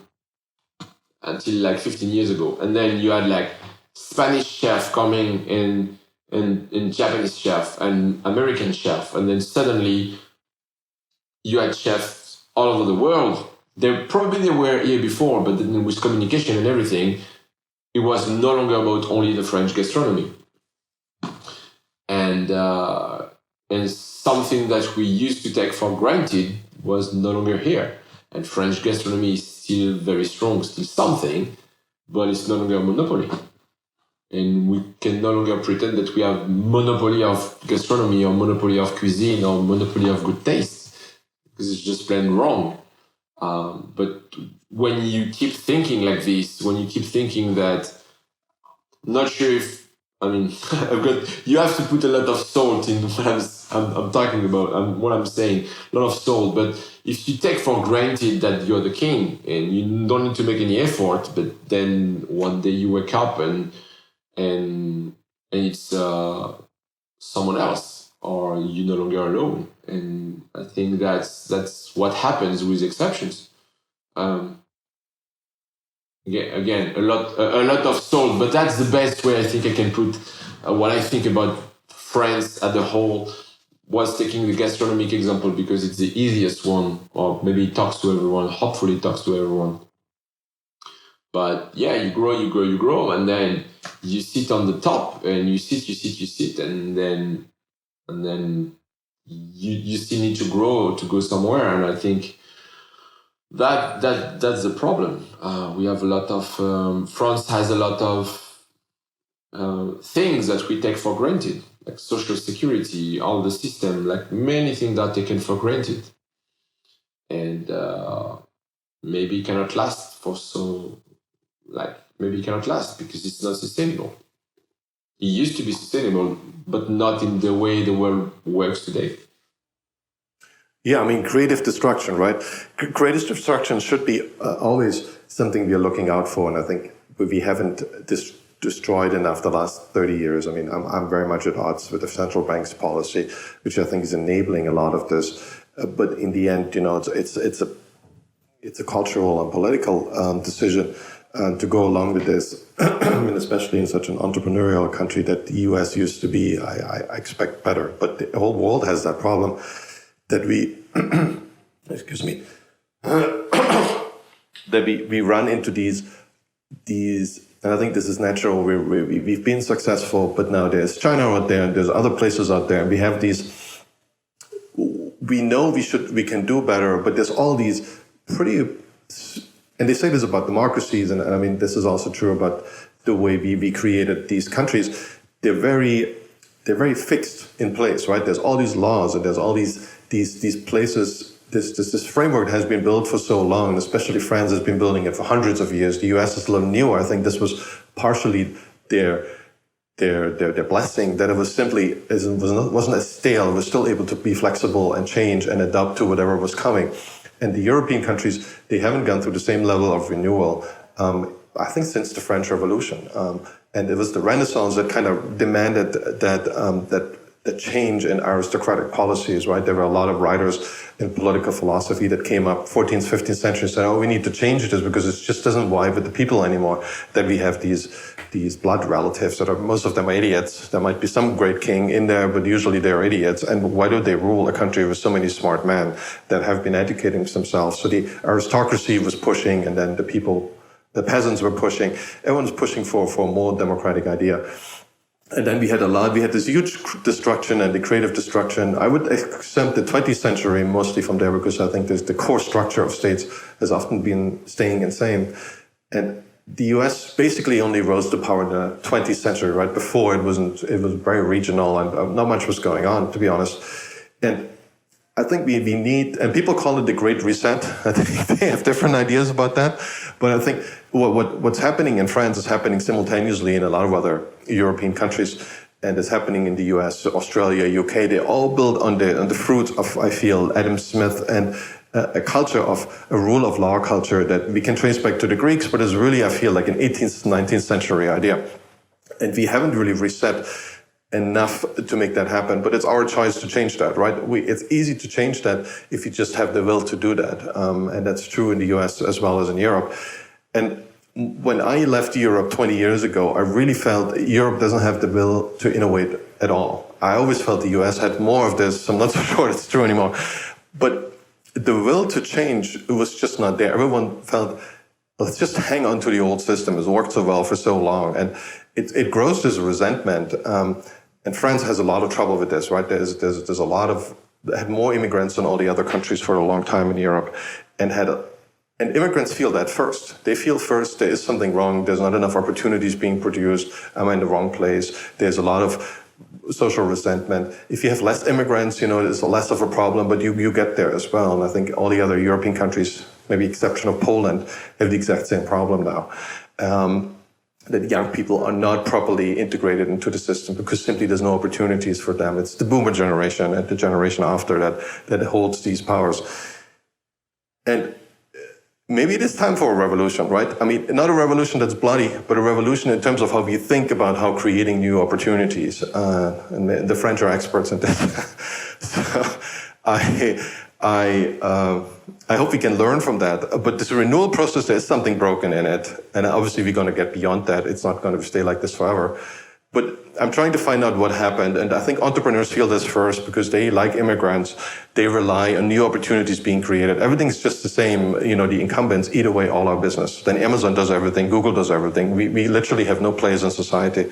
until like 15 years ago. And then you had like Spanish chef coming in, and Japanese chef and American chef. And then suddenly you had chefs all over the world. They were here before, but then with communication and everything, it was no longer about only the French gastronomy. And something that we used to take for granted was no longer here. And French gastronomy is still very strong, still something, but it's no longer a monopoly. And we can no longer pretend that we have monopoly of gastronomy or monopoly of cuisine or monopoly of good taste, because it's just plain wrong. But when you keep thinking like this, when you keep thinking that, not sure if, I mean, you have to put a lot of salt in what I'm talking about, what I'm saying, a lot of salt. But if you take for granted that you're the king and you don't need to make any effort, but then one day you wake up and it's someone else, or you're no longer alone. And I think that's what happens with exceptions. Again, a lot of salt, but that's the best way I think I can put what I think about France as a whole. Was taking the gastronomic example because it's the easiest one, or maybe it talks to everyone. Hopefully, it talks to everyone. But yeah, you grow, and then you sit on the top, and you sit, and then you still need to grow to go somewhere. And I think that's the problem. We have a lot of France has a lot of things that we take for granted, like social security, all the system, like many things that are taken for granted, and maybe cannot last for maybe cannot last because it's not sustainable. It used to be sustainable, but not in the way the world works today. Yeah, I mean, creative destruction, right? Creative destruction should be always something we are looking out for, and I think we haven't destroyed enough the last 30 years. I mean, I'm very much at odds with the central bank's policy, which I think is enabling a lot of this. But in the end, it's a cultural and political decision to go along with this, I mean, especially in such an entrepreneurial country that the US used to be, I expect better. But the whole world has that problem that we, excuse me, that we run into these, and I think this is natural. We've been successful, but now there's China out there, and there's other places out there, and we have these. We know we can do better, but there's all these pretty. And they say this about democracies, and I mean, this is also true about the way we created these countries. They're very fixed in place, right? There's all these laws, and there's all these places. This framework has been built for so long. Especially France has been building it for hundreds of years. The US is a little newer. I think this was partially their blessing, that it was simply wasn't as stale. It was still able to be flexible and change and adapt to whatever was coming. And the European countries, they haven't gone through the same level of renewal, I think, since the French Revolution. And it was the Renaissance that kind of demanded that change in aristocratic policies, right? There were a lot of writers in political philosophy that came up 14th, 15th century and said, oh, we need to change this because it just doesn't vibe with the people anymore. That we have these blood relatives that are, most of them are idiots. There might be some great king in there, but usually they're idiots. And why do they rule a country with so many smart men that have been educating themselves? So the aristocracy was pushing, and then the peasants were pushing. Everyone's pushing for a more democratic idea. And then we had this huge destruction and the creative destruction. I would exempt the 20th century mostly from there because I think the core structure of states has often been staying the same. And the US basically only rose to power in the 20th century, right? Before it was very regional and not much was going on, to be honest. And I think we need, and people call it the Great Reset. I think they have different ideas about that. But I think what's happening in France is happening simultaneously in a lot of other European countries, and it's happening in the US, Australia, UK. They all build on the fruits of, I feel, Adam Smith and a culture of a rule of law culture that we can trace back to the Greeks, but is really, I feel, like an 18th, 19th century idea. And we haven't really reset enough to make that happen, but it's our choice to change that, right? It's easy to change that if you just have the will to do that, and that's true in the US as well as in Europe. And when I left Europe 20 years ago, I really felt Europe doesn't have the will to innovate at all. I always felt the US had more of this. I'm not so sure it's true anymore, but the will to change was just not there. Everyone felt, let's just hang on to the old system. It's worked so well for so long, and it grows this resentment. And France has a lot of trouble with this, right? There's a lot of, had more immigrants than all the other countries for a long time in Europe, and immigrants feel that first. They feel first there is something wrong. There's not enough opportunities being produced. I'm in the wrong place. There's a lot of social resentment. If you have less immigrants, it's less of a problem, but you get there as well. And I think all the other European countries, maybe exception of Poland, have the exact same problem now. That young people are not properly integrated into the system because simply there's no opportunities for them. It's the boomer generation and the generation after that holds these powers. And maybe it is time for a revolution, right? I mean, not a revolution that's bloody, but a revolution in terms of how we think about how creating new opportunities. And the French are experts in this. So I hope we can learn from that. But this renewal process, there's something broken in it. And obviously we're going to get beyond that. It's not going to stay like this forever. But I'm trying to find out what happened. And I think entrepreneurs feel this first because they, like immigrants, they rely on new opportunities being created. Everything's just the same. The incumbents eat away all our business. Then Amazon does everything. Google does everything. We literally have no place in society.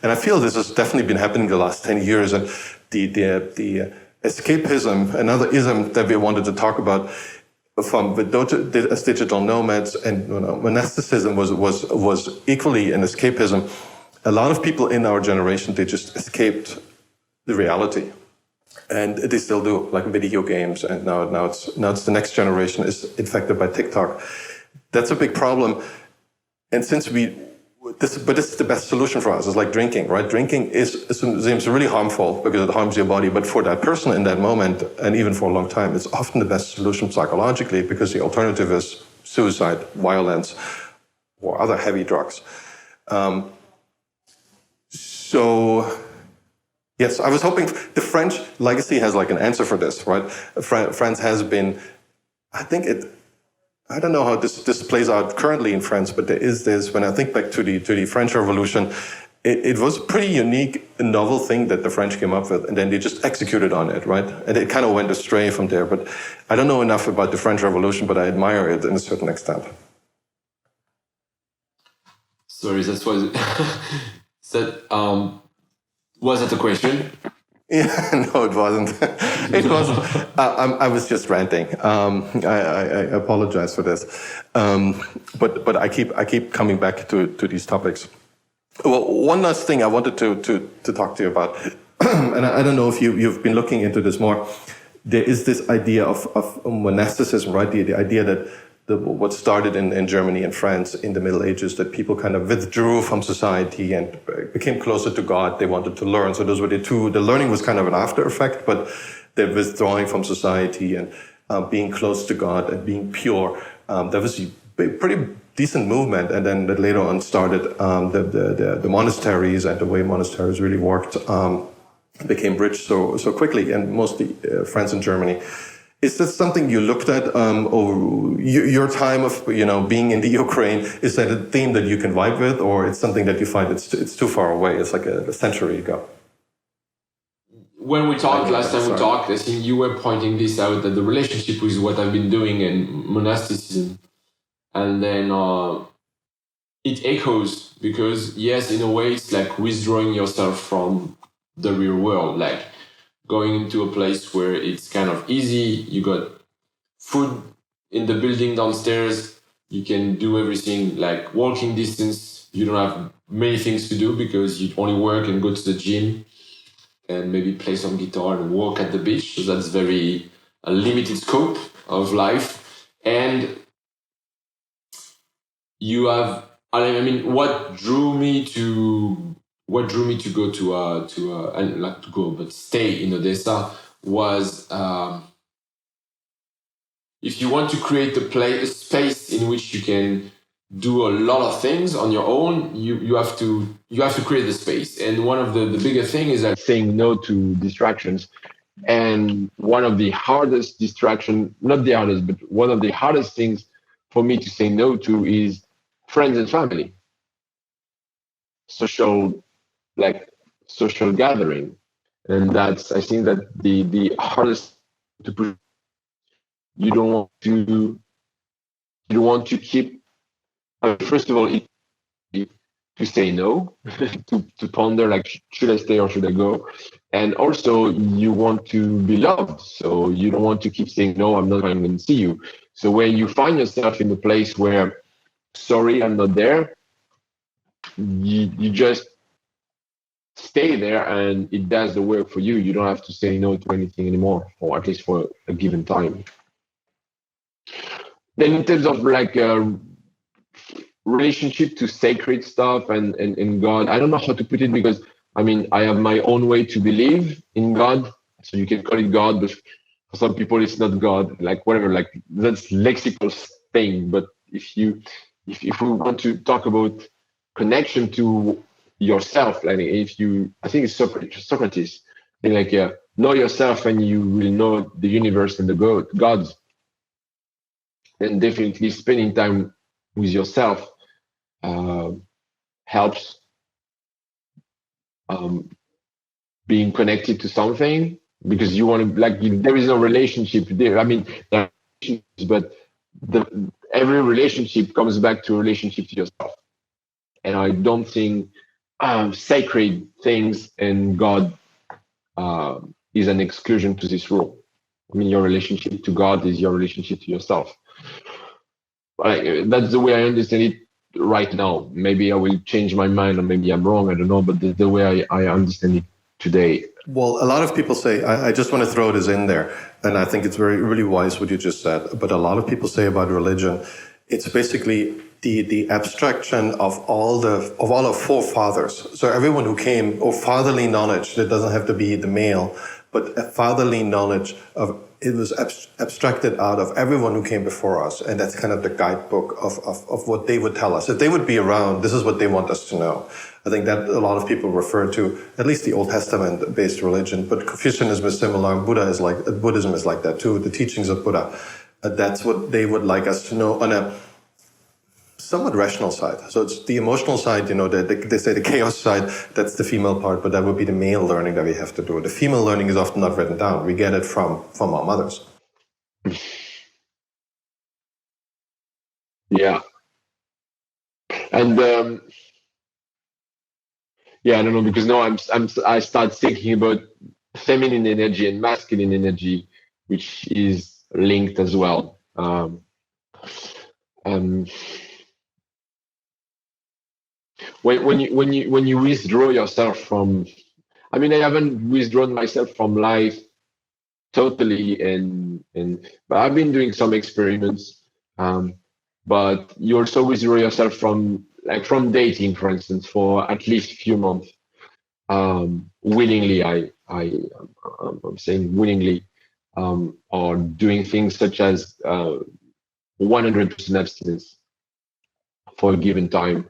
And I feel this has definitely been happening the last 10 years. And the escapism, another ism that we wanted to talk about, as digital nomads and monasticism was equally an escapism. A lot of people in our generation, they just escaped the reality, and they still do, like video games. And now it's the next generation is infected by TikTok. That's a big problem. And since this is the best solution for us. It's like drinking, right? Drinking seems really harmful because it harms your body. But for that person in that moment, and even for a long time, it's often the best solution psychologically because the alternative is suicide, violence, or other heavy drugs. So, yes, I was hoping the French legacy has like an answer for this, right? France has been, I think I don't know how this plays out currently in France, but there is this. When I think back to the French Revolution, it was a pretty unique, novel thing that the French came up with, and then they just executed on it, right? And it kind of went astray from there. But I don't know enough about the French Revolution, but I admire it in a certain extent. Sorry, that was was that a question? Yeah, no, it wasn't. It wasn't. I was just ranting. I apologize for this, but I keep coming back to these topics. Well, one last thing I wanted to talk to you about, and I don't know if you've been looking into this more. There is this idea of monasticism, right? The idea that what started in Germany and France in the Middle Ages, that people kind of withdrew from society and became closer to God. They wanted to learn. So those were the two. The learning was kind of an after effect, but the withdrawing from society and being close to God and being pure, that was a pretty decent movement. And then that later on started the monasteries, and the way monasteries really worked became rich so quickly, and mostly France and Germany. Is this something you looked at over your time of being in the Ukraine? Is that a theme that you can vibe with, or it's something that you find it's too far away? It's like a century ago. When we talked last time, I think you were pointing this out, that the relationship with what I've been doing in monasticism, and then it echoes, because yes, in a way, it's like withdrawing yourself from the real world, like going into a place where it's kind of easy. You got food in the building downstairs. You can do everything like walking distance. You don't have many things to do because you only work and go to the gym and maybe play some guitar and walk at the beach. So that's very a limited scope of life. And you have, I mean, what drew me to go and not to go, but stay in Odessa was if you want to create a space in which you can do a lot of things on your own, you have to create the space. And one of the bigger thing is that saying no to distractions. And one of the hardest distraction, not the hardest, but one of the hardest things for me to say no to is friends and family. Social gathering. And that's, I think that the hardest to put. You don't want to keep, first of all, to say no, to ponder like, should I stay or should I go? And also you want to be loved. So you don't want to keep saying, no, I'm not going to see you. So when you find yourself in a place where, sorry, I'm not there, you just stay there and it does the work for you. You don't have to say no to anything anymore, or at least for a given time. Then in terms of like relationship to sacred stuff and God, I don't know how to put it, because I mean, I have my own way to believe in God. So you can call it God, but for some people it's not God, like whatever, like that's lexical thing. But if we want to talk about connection to yourself, like I think it's Socrates, like know yourself and you will know the universe and the gods. And definitely spending time with yourself helps being connected to something, because you want to, like, there is no relationship there. I mean, there are relationships, but every relationship comes back to a relationship to yourself. And I don't think sacred things and God is an exclusion to this rule. I mean, your relationship to God is your relationship to yourself. That's the way I understand it right now. Maybe I will change my mind, or maybe I'm wrong, I don't know, but the way I understand it today. Well, a lot of people say, I just want to throw this in there, and I think it's really wise what you just said, but a lot of people say about religion, it's basically the abstraction of all our forefathers. So everyone who came, or fatherly knowledge, that doesn't have to be the male, but a fatherly knowledge of it was abstracted out of everyone who came before us. And that's kind of the guidebook of what they would tell us. If they would be around, this is what they want us to know. I think that a lot of people refer to at least the Old Testament-based religion, but Confucianism is similar. Buddhism is like that too, the teachings of Buddha. That's what they would like us to know on a somewhat rational side. So it's the emotional side, they say the chaos side, that's the female part, but that would be the male learning that we have to do. The female learning is often not written down. We get it from our mothers. Yeah. And yeah, I don't know, because now I start thinking about feminine energy and masculine energy, which is linked as well. When you withdraw yourself from, I mean, I haven't withdrawn myself from life totally, but I've been doing some experiments. But you also withdraw yourself from dating, for instance, for at least a few months. Willingly, I'm saying willingly, or doing things such as 100% abstinence for a given time.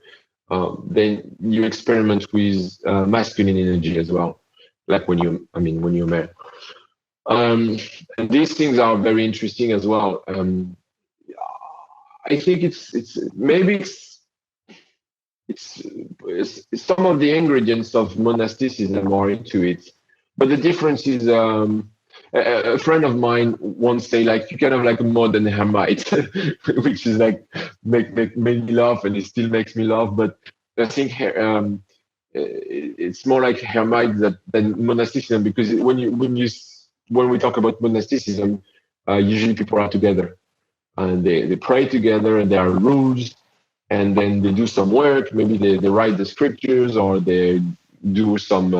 Then you experiment with masculine energy as well, like when you're married. And these things are very interesting as well. I think it's some of the ingredients of monasticism are into it, but the difference is a friend of mine once say, like, you kind of like a modern hermit, which is like made me laugh, and it still makes me laugh. But I think it's more like hermit than monasticism, because when we talk about monasticism, usually people are together and they pray together, and there are rules, and then they do some work. Maybe they write the scriptures, or they do some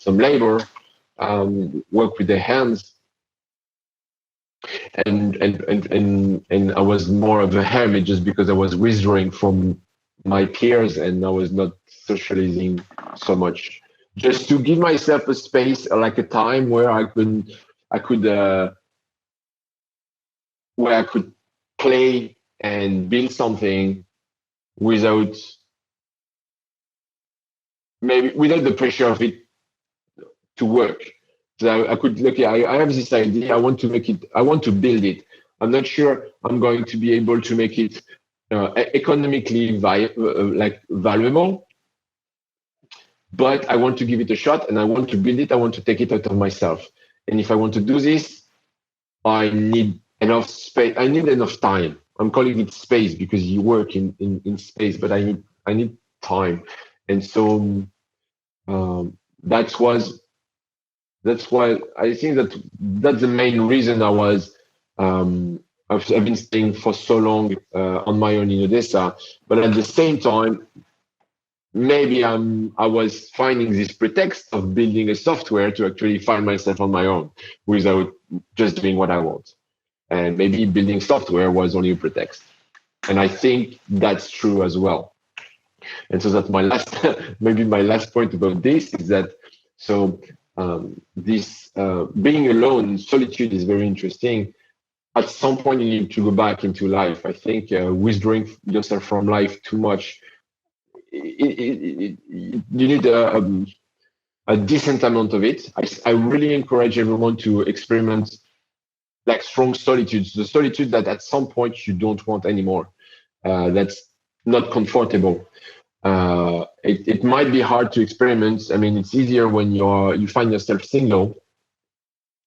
labor, work with their hands. And I was more of a hermit, just because I was withdrawing from my peers and I was not socializing so much, just to give myself a space, like a time where I could play and build something without the pressure of it to work. So I could, okay, I have this idea, I want to build it. I'm not sure I'm going to be able to make it economically valuable, but I want to give it a shot, and I want to build it. I want to take it out of myself. And if I want to do this, I need enough space. I need enough time. I'm calling it space because you work in space, but I need time. And so that's why I think that's the main reason I've been staying for so long on my own in Odessa. But at the same time, maybe I was finding this pretext of building a software to actually find myself on my own without just doing what I want. And maybe building software was only a pretext. And I think that's true as well. And so that's my last point about this is that, so this being alone, solitude is very interesting. At some point, you need to go back into life. I think withdrawing yourself from life too much, you need a decent amount of it. I really encourage everyone to experiment like strong solitudes, the solitude that at some point you don't want anymore. That's not comfortable. It might be hard to experiment. I mean, it's easier when you find yourself single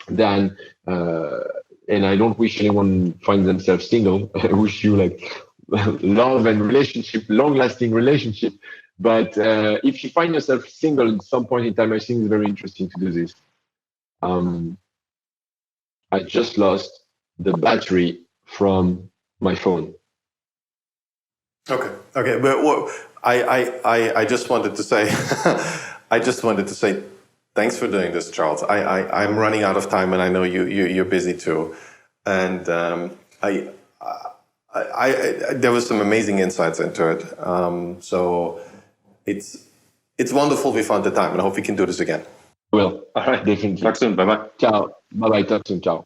than, and I don't wish anyone find themselves single. I wish you like love and relationship, long-lasting relationship. But if you find yourself single at some point in time, I think it's very interesting to do this. I just lost the battery from my phone. Okay. But I just wanted to say, thanks for doing this, Charles. I'm running out of time, and I know you're busy too. And there was some amazing insights into it. So it's wonderful we found the time, and I hope we can do this again. Well, all right, definitely. Talk soon. Bye-bye. Ciao. Bye-bye. Talk soon. Ciao.